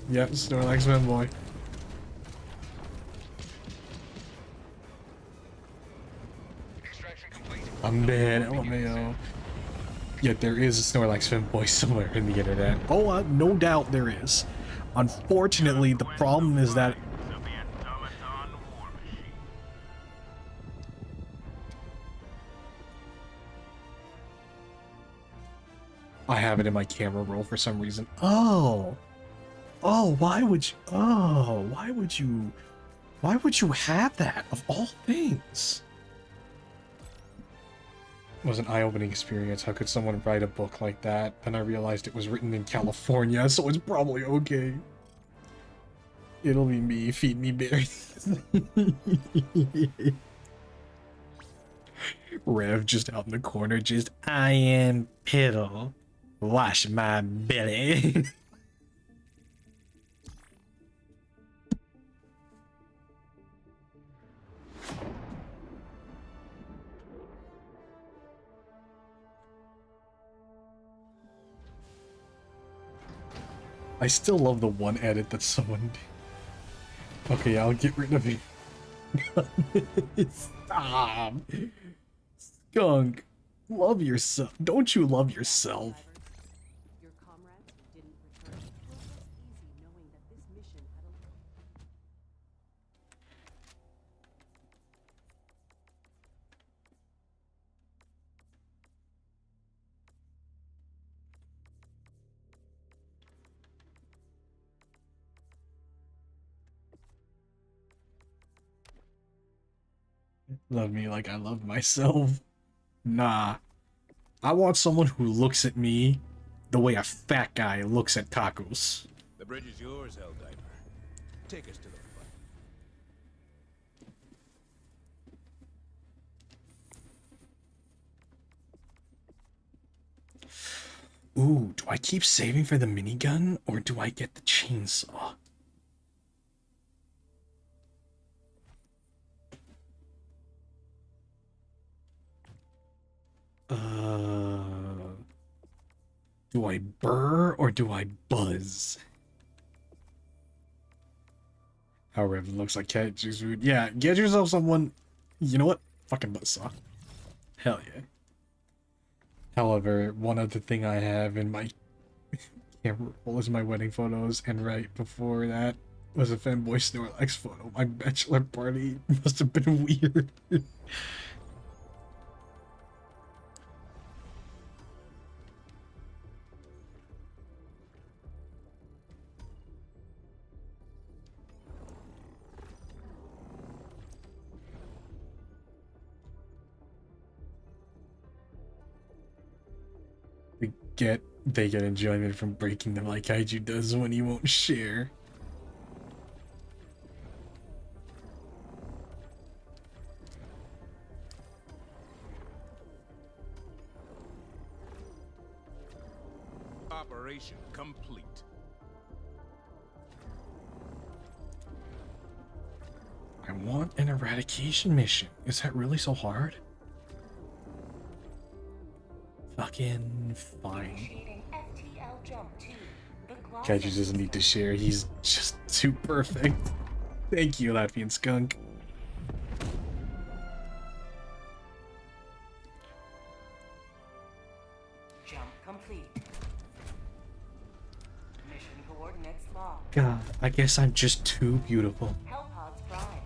Yep, Snorlax femboy. Extraction complete. I'm dead, LMAO. Yet there is a Snorlax femboy somewhere in the internet. Oh, no doubt there is. Unfortunately, the problem is that To be an automaton war machine. I have it in my camera roll for some reason. Oh, why would you? Oh, why would you? Why would you have that of all things? It was an eye-opening experience. How could someone write a book like that? Then I realized it was written in California, so it's probably okay. It'll be me. Feed me berries. Rev just out in the corner, just I am piddle. Wash my belly. I still love the one edit that someone did. Okay, I'll get rid of it. Stop. Skunk. Love yourself. Don't you love yourself? Your comrades didn't return. It was less easy knowing that this mission had a Love me like I love myself. Nah. I want someone who looks at me the way a fat guy looks at tacos. The bridge is yours, Helldiver. Take us to the front. Ooh, do I keep saving for the minigun or do I get the chainsaw? Do I burr or do I buzz? However, it looks like Kaiju's food. Yeah, get yourself someone. You know what? Fucking buzzsaw. Hell yeah. However, one other thing I have in my camera roll is my wedding photos, and right before that was a fanboy Snorlax photo. My bachelor party must have been weird. They get enjoyment from breaking them like Kaiju does when he won't share. Operation complete. I want an eradication mission. Is that really so hard? Fucking fine. Initiating FTL jump to the Kaiju closet. doesn't need to share. He's just too perfect. Thank you, Latvian skunk. Jump complete. Mission coordinates locked. God, I guess I'm just too beautiful. Hellpods prime.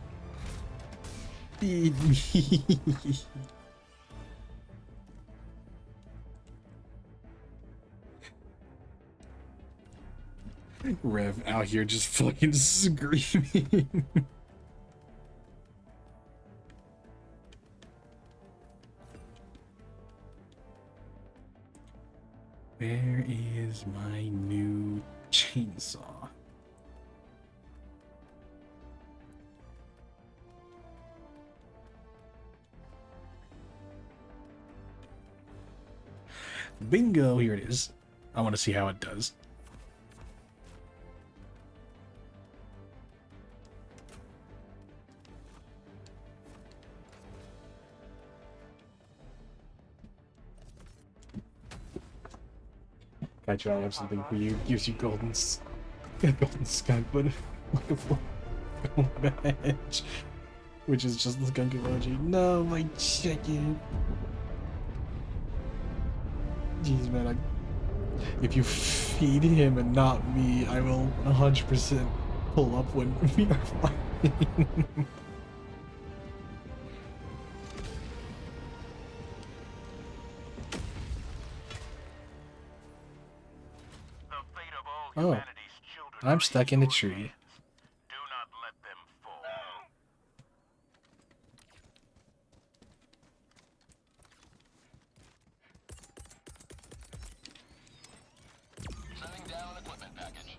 Feed me. Rev out here just fucking screaming. Where is my new chainsaw? Bingo, here it is. I want to see how it does. Kaiju, I have something for you. Gives you golden sky, but like a full badge, which is just the skunk emoji. No, my chicken. Jeez, man, if you feed him and not me, I will 100% pull up when we are fighting. The fate of all Oh, humanity's children I'm are stuck in a your tree. hands. Do not let them fall. Sending down equipment package.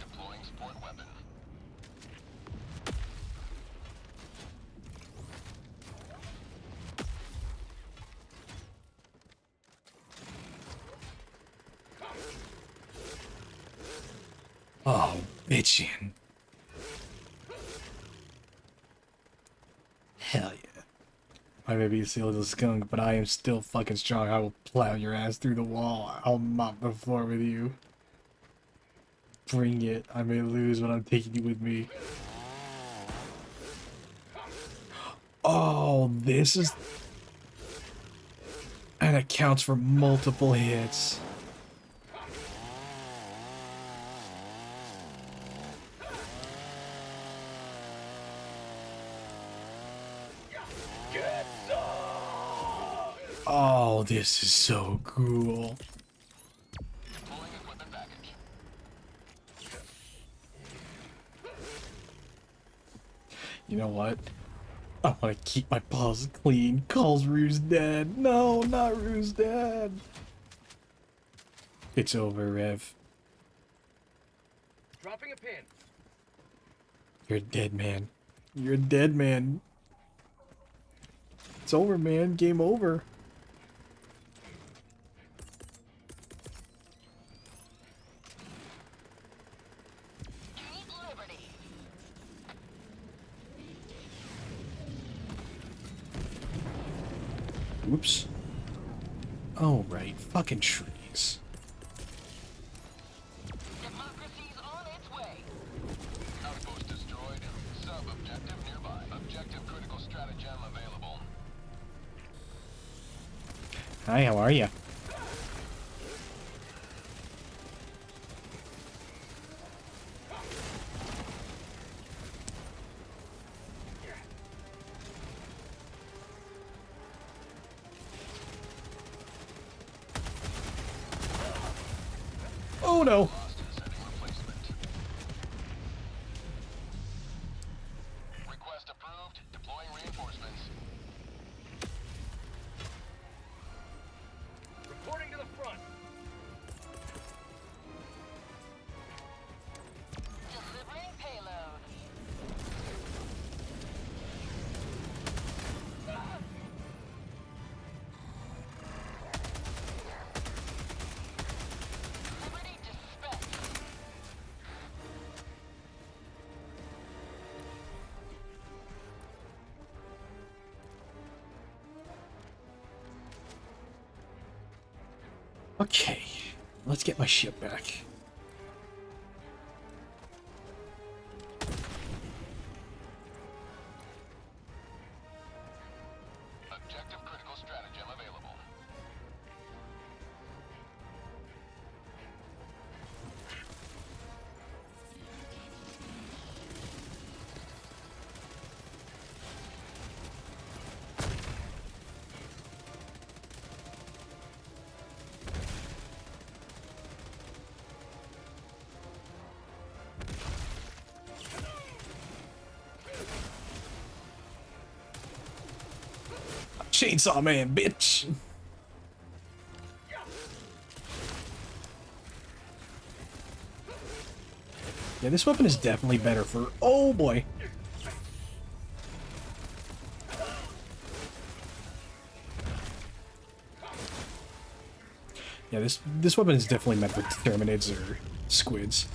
Deploying support weapon. Oh, bitchin'. Hell yeah. I may be a little skunk, but I am still fucking strong. I will plow your ass through the wall. I'll mop the floor with you. Bring it. I may lose, but I'm taking you with me. Oh, this is... And it counts for multiple hits. Oh, this is so cool. Deploying equipment package. You know what? I want to keep my paws clean. Calls Rue's dead. No, not Rue's dead. It's over, Rev. Dropping a pin. You're a dead man. You're a dead man. It's over, man. Game over. Keep liberty. Oops. Oh, right. Fucking trees. Democracy's on its way. Outpost destroyed. Sub-objective nearby. Objective critical stratagem available. Hi, how are you? Oh no! Lost and sending replacement. Request approved. Deploying reinforcements. Reporting to the front. Delivering payload. Liberty dispatched. Okay, let's get my ship back. Objective critical stratagem available. Chainsaw man, bitch! Yeah, this weapon is definitely better for... Oh boy! Yeah, this weapon is definitely meant for Terminids or Squids.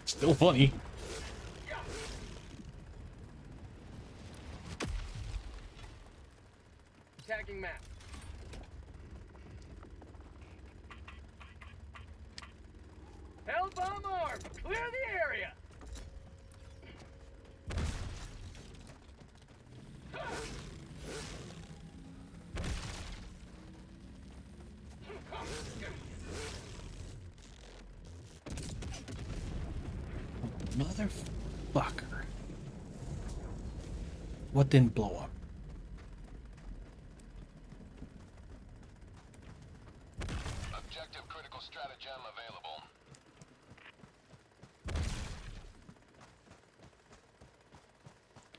Still funny. Tagging map. Hell bomb armed. Clear the area. Motherfucker. What didn't blow up? Objective critical stratagem available.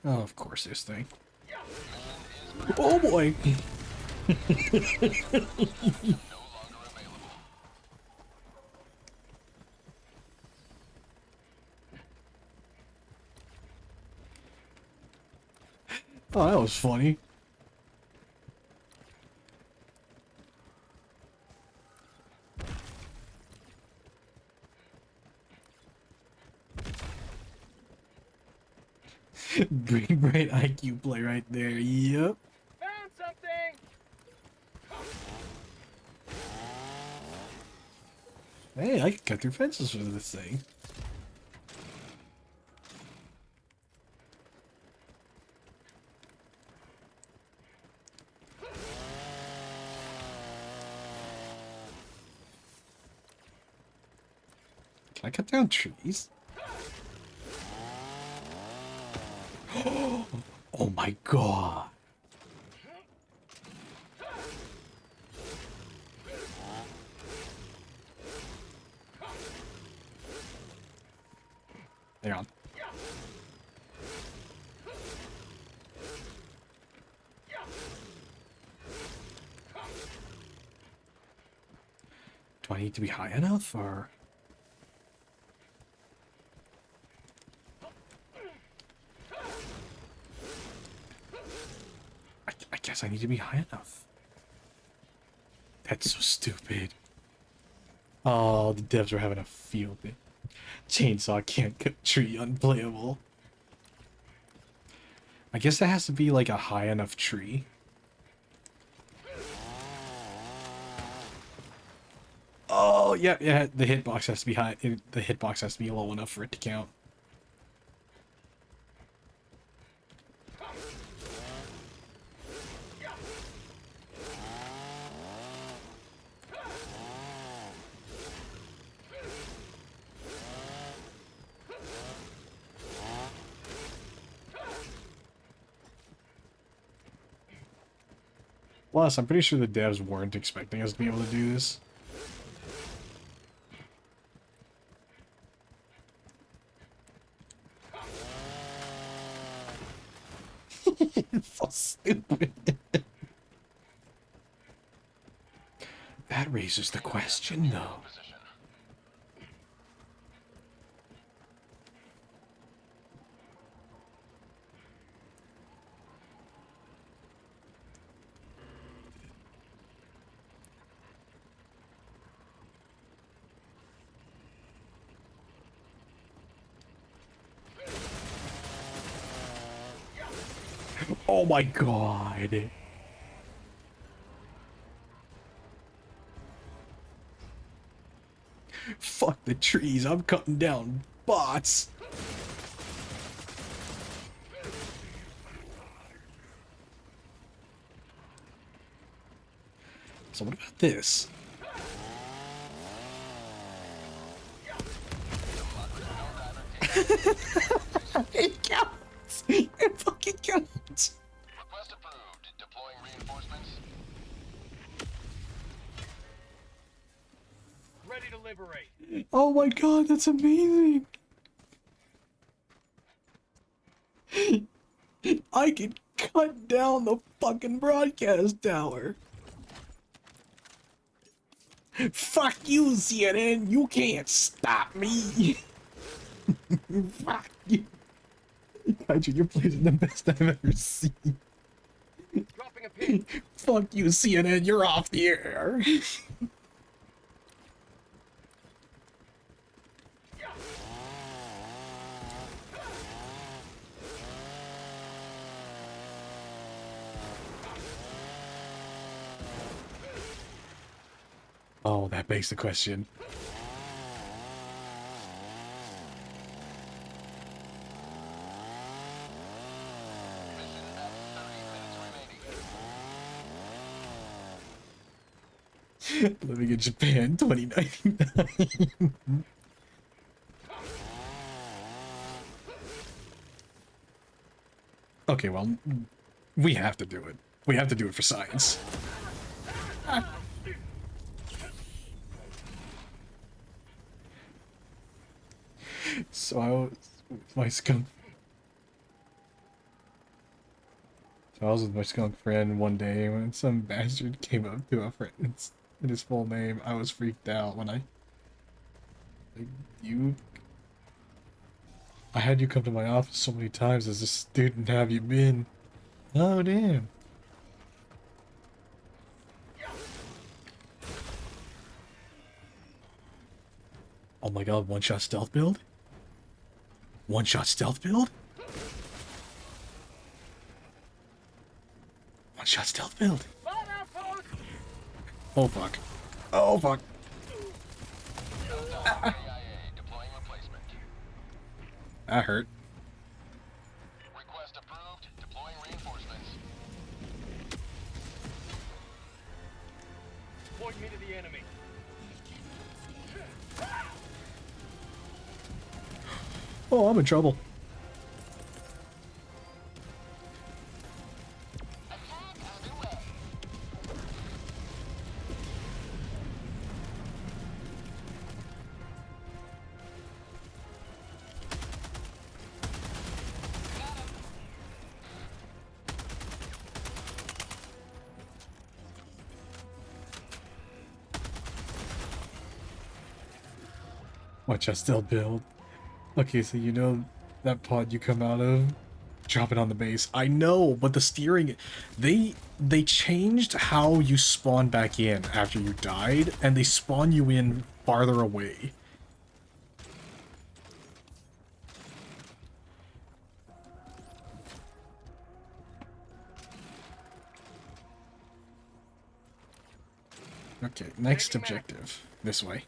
Oh, of course, this thing. Oh boy! No longer available. Oh, that was funny. Bring bright IQ play right there. Yep. Found something. Hey, I can cut through fences with this thing. Can I cut down trees? Oh my god. Hang on. Do I need to be high enough, or? I guess I need to be high enough. That's so stupid. Oh, the devs are having a field day. Chainsaw can't cut tree unplayable. I guess that has to be like a high enough tree. Oh, yeah, yeah, the hitbox has to be high. The hitbox has to be low enough for it to count. Plus, I'm pretty sure the devs weren't expecting us to be able to do this. It's so stupid. That raises the question, though. Position. Oh my god. Fuck the trees, I'm cutting down bots. So what about this? It counts! It fucking counts! Request approved. Deploying reinforcements. Ready to liberate. Oh my god, that's amazing! I can cut down the fucking broadcast tower! Fuck you, CNN! You can't stop me! Fuck you! Kaiju, your plays are the best I've ever seen. Dropping a pin. Fuck you, CNN, you're off the air! Oh, that begs the question. Mission at 30 minutes remaining. Living in Japan, 2099. Okay, well, we have to do it. We have to do it for science. So I was with my skunk. So I was with my skunk friend one day when some bastard came up to a friend in his full name. I was freaked out when I had you come to my office so many times as a student. Have you been? Oh damn. Oh my god, one-shot stealth build? One-shot stealth build? One-shot stealth build. Oh fuck. Oh fuck. AIA deploying replacement. That hurt. Request approved. Deploying reinforcements. Point me to the enemy. Oh, I'm in trouble. Attack underway. Watch I still build. Okay, so you know that pod you come out of? Drop it on the base. I know, but the steering... They changed how you spawn back in after you died, and they spawn you in farther away. Okay, next objective. This way.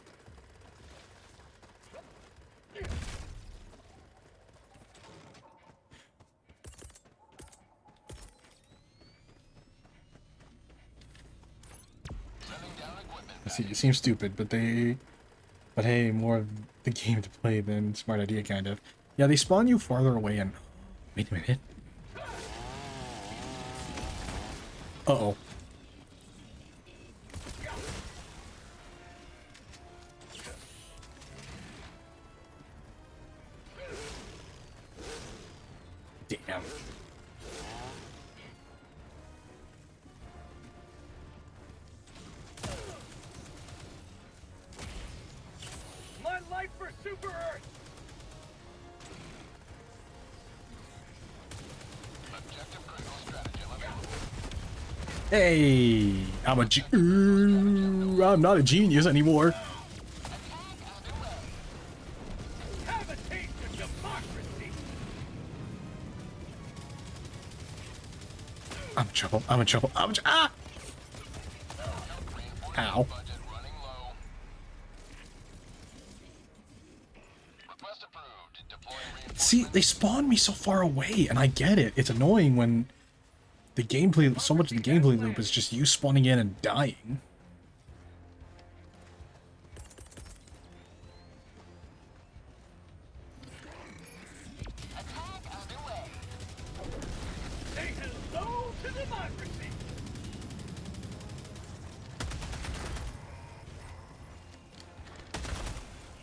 I see, it seems stupid, but they... But hey, more of the game to play than smart idea, kind of. Yeah, they spawn you farther away and... Wait a minute. Uh-oh. Damn. My life for Super Earth! Objective critical stratagem available. Hey! I'm not a genius anymore. Have a taste of democracy! I'm in trouble. I'm in trouble. Ah! Ow. Budget running low. Request approved. Deploying reinforcements. See, they spawn me so far away, and I get it. It's annoying when the gameplay, so much of the gameplay loop is just you spawning in and dying. Say hello to democracy!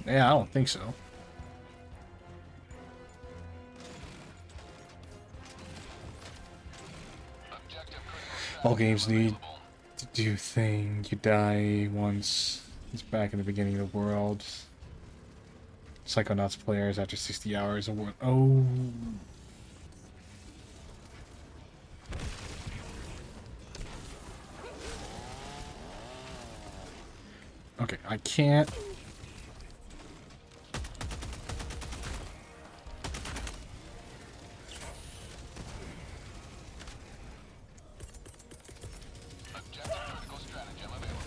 Yeah, I don't think so. Objective critical All games stratagem need available. to do thing. You die once. It's back in the beginning of the world. Psychonauts players after 60 hours of work. Oh. Okay, I can't. Objective critical stratagem available.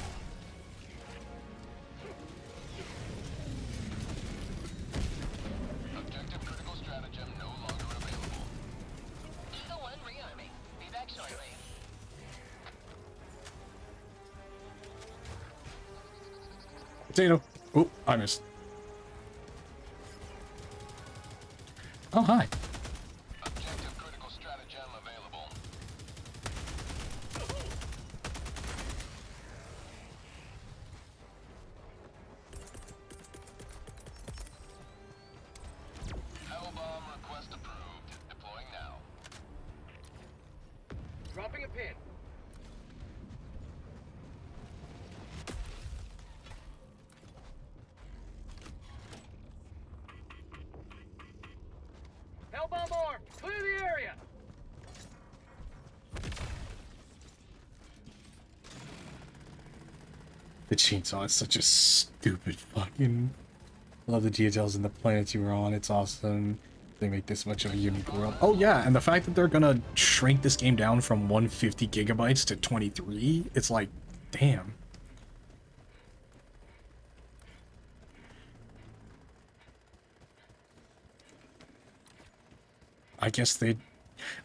Objective critical stratagem no longer available. Eagle 1 rearming. Be back shortly. Potato. Oh, I missed. Oh, hi. Objective critical stratagem available. Hellbomb request approved. Deploying now. Dropping a pin. Hellbomb armed! Clear the area! The chainsaw is such a stupid fucking... I love the details in the planets you were on. It's awesome. They make this much of a unique world. Oh yeah, and the fact that they're gonna shrink this game down from 150 gigabytes to 23, it's like, damn. I guess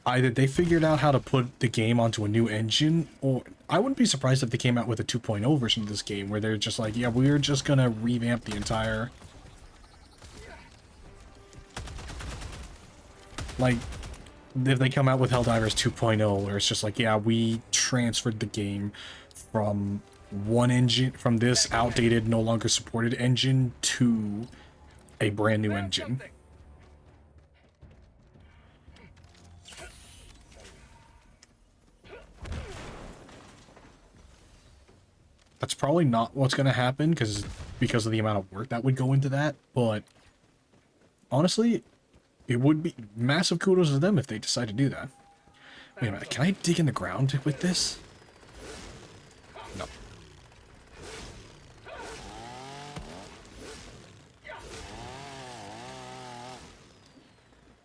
either they figured out how to put the game onto a new engine, or I wouldn't be surprised if they came out with a 2.0 version of this game where they're just like, yeah, we're just gonna revamp the entire... Like, if they come out with Helldivers 2.0, where it's just like, yeah, we transferred the game from one engine, from this outdated, no longer supported engine to a brand new engine. That's probably not what's going to happen because of the amount of work that would go into that, but honestly, it would be massive kudos to them if they decide to do that. Wait a minute, can I dig in the ground with this? No.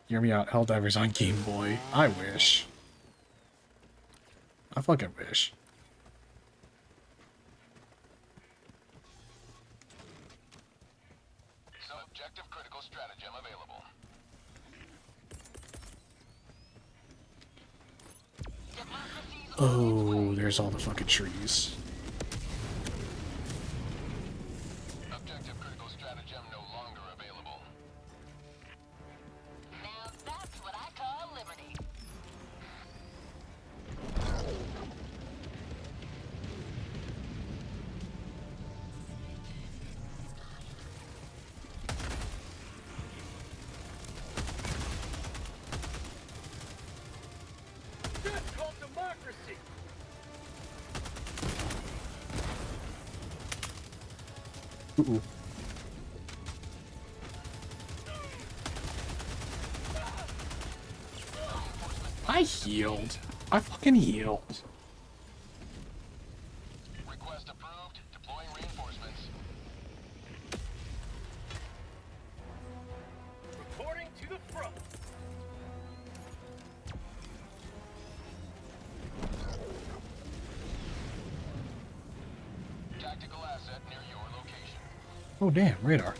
Hear me out, Helldivers on Game Boy. I wish. I fucking wish. Subjective critical stratagem available. Oh, there's all the fucking trees. Objective critical stratagem no longer available. Now that's what I call liberty. That's called democracy! Ooh. I healed. I fucking healed. Request approved. Deploying reinforcements. Reporting to the front. Tactical asset near your location. Oh damn, radar.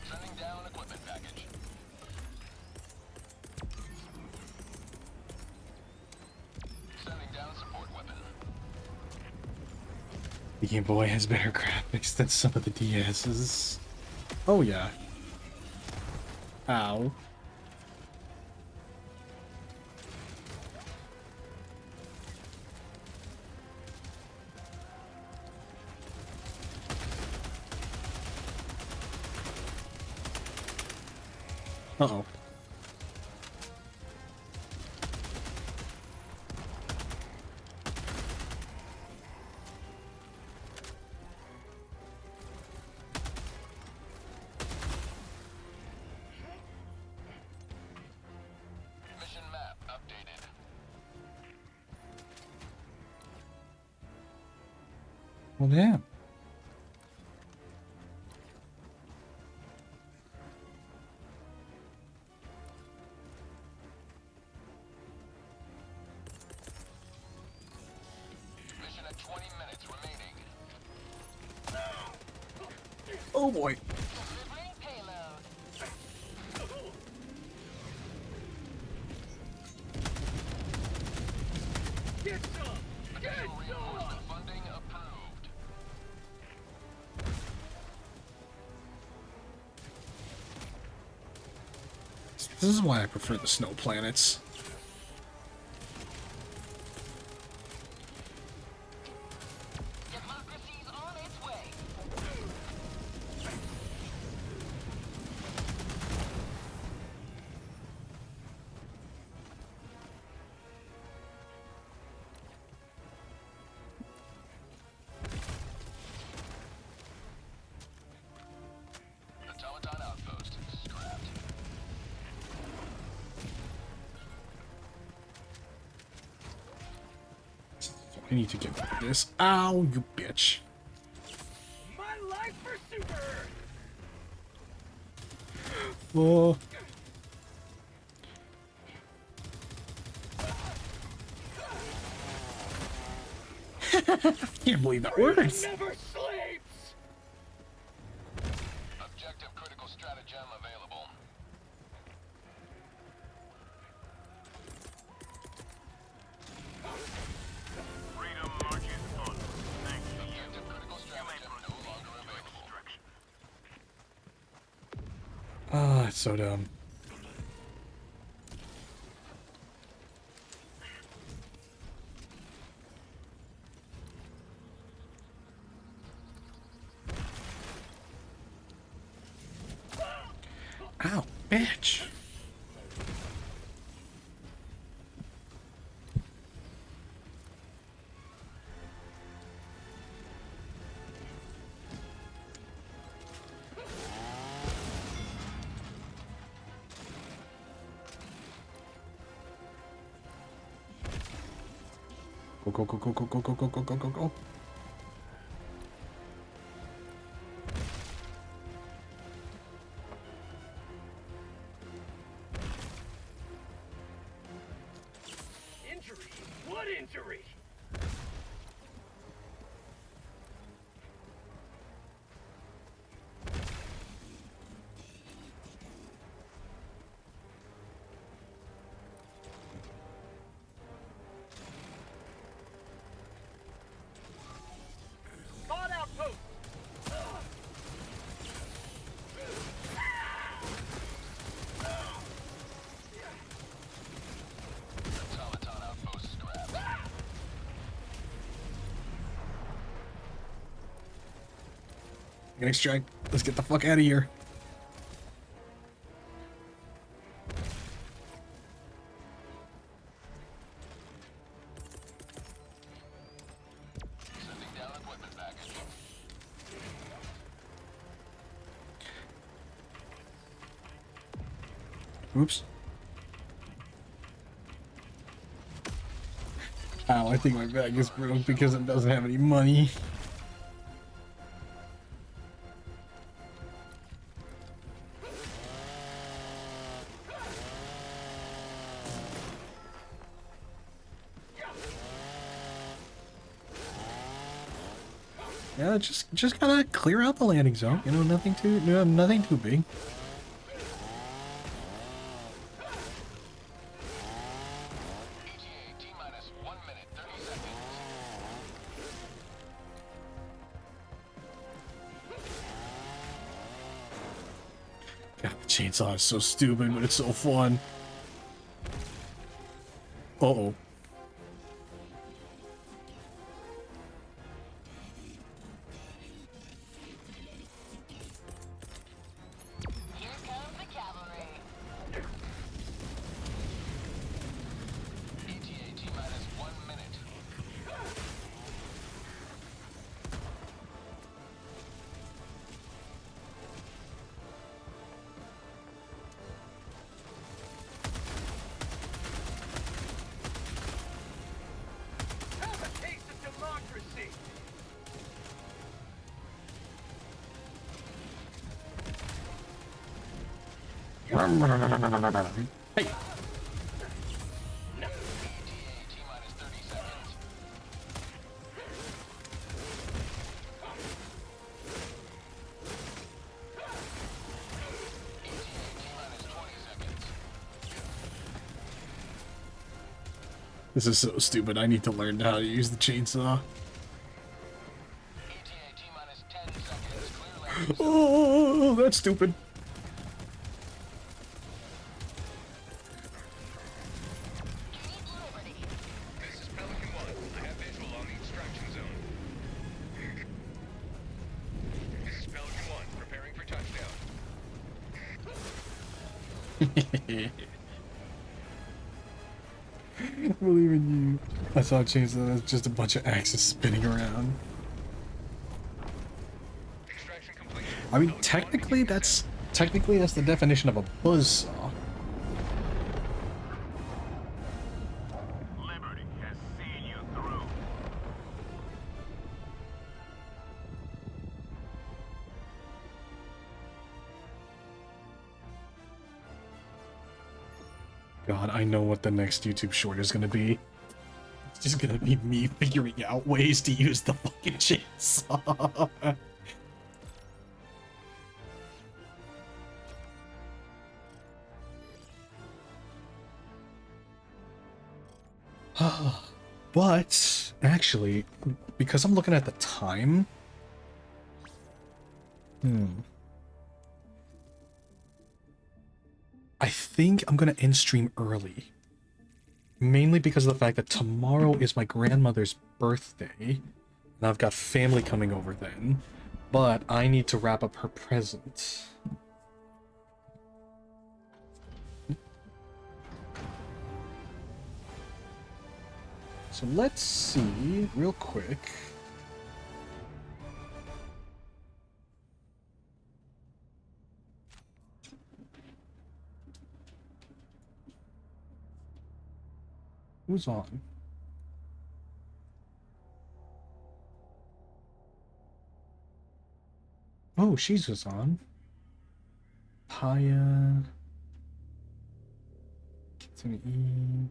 Sending down equipment package. Sending down support weapon. The Game Boy has better graphics than some of the DS's. Oh yeah. Ow. Uh-oh. Mission map updated. Well damn. Mission at 20 minutes remaining. Oh boy. Delivering payload. Get some! Get Additional some! reinforcement funding approved. This is why I prefer the snow planets. Democracy's on its way. Automaton outpost scrapped. I need to get this. Ow, you bitch. My life for Super! Oh. Can't believe that works. Never sleeps! Objective critical stratagem available. Freedom marches on. Thanks to you. Objective critical stratagem no longer available. Extraction. Ah, it's so dumb. Bitch. Go, go, go, go, go, go, go, go, go, go, go. Injury? What injury? Caught outpost! Automaton outpost scrapped. Get extract. Let's get the fuck out of here. Sending down equipment package. Oops. Ow, I think my bag is broke because it doesn't have any money. Yeah, just gotta clear out the landing zone. You know, nothing too big. ETA T-minus 1 minute, 30 seconds. God, the chainsaw is so stupid, but it's so fun. Uh-oh. Here comes the cavalry. ETA T-minus 1 minute. Have a taste of democracy! Hey! ETA T-minus 30 seconds. ETA T-minus 20 seconds. This is so stupid. I need to learn how to use the chainsaw. ETA T-minus 10 seconds. Clear landing. Oh, that's stupid. Keep liberty. This is Pelican 1. I have visual on the extraction zone. This is Pelican 1, preparing for touchdown. I believe in you. I saw a chainsaw that's just a bunch of axes spinning around. Extraction complete. I mean, technically that's the definition of a buzzsaw. Liberty has seen you through. God, I know what the next YouTube short is gonna be. It's just gonna be me figuring out ways to use the fucking chainsaw. But, actually, because I'm looking at the time... I think I'm gonna end stream early. Mainly because of the fact that tomorrow is my grandmother's birthday, and I've got family coming over then, but I need to wrap up her present. So let's see real quick. Who's on? Oh, she's just on. Paya. Eve.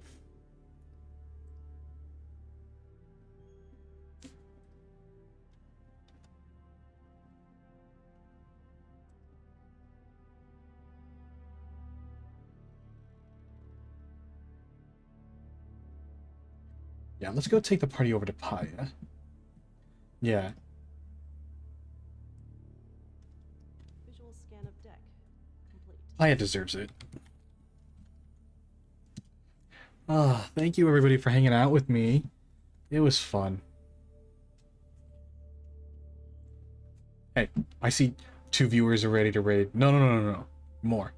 Yeah, let's go take the party over to Paya. Yeah. Visual scan of deck. Complete. Paya deserves it. Ah, thank you everybody for hanging out with me. It was fun. Hey, I see 2 viewers are ready to raid. No. More.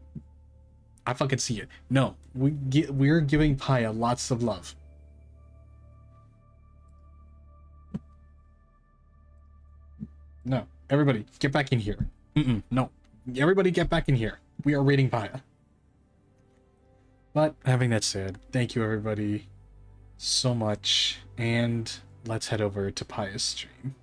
I fucking see it. No, we're giving Paya lots of love. No, everybody, get back in here. No. Everybody get back in here. We are raiding Paya. But having that said, thank you everybody so much, and let's head over to Paya's stream.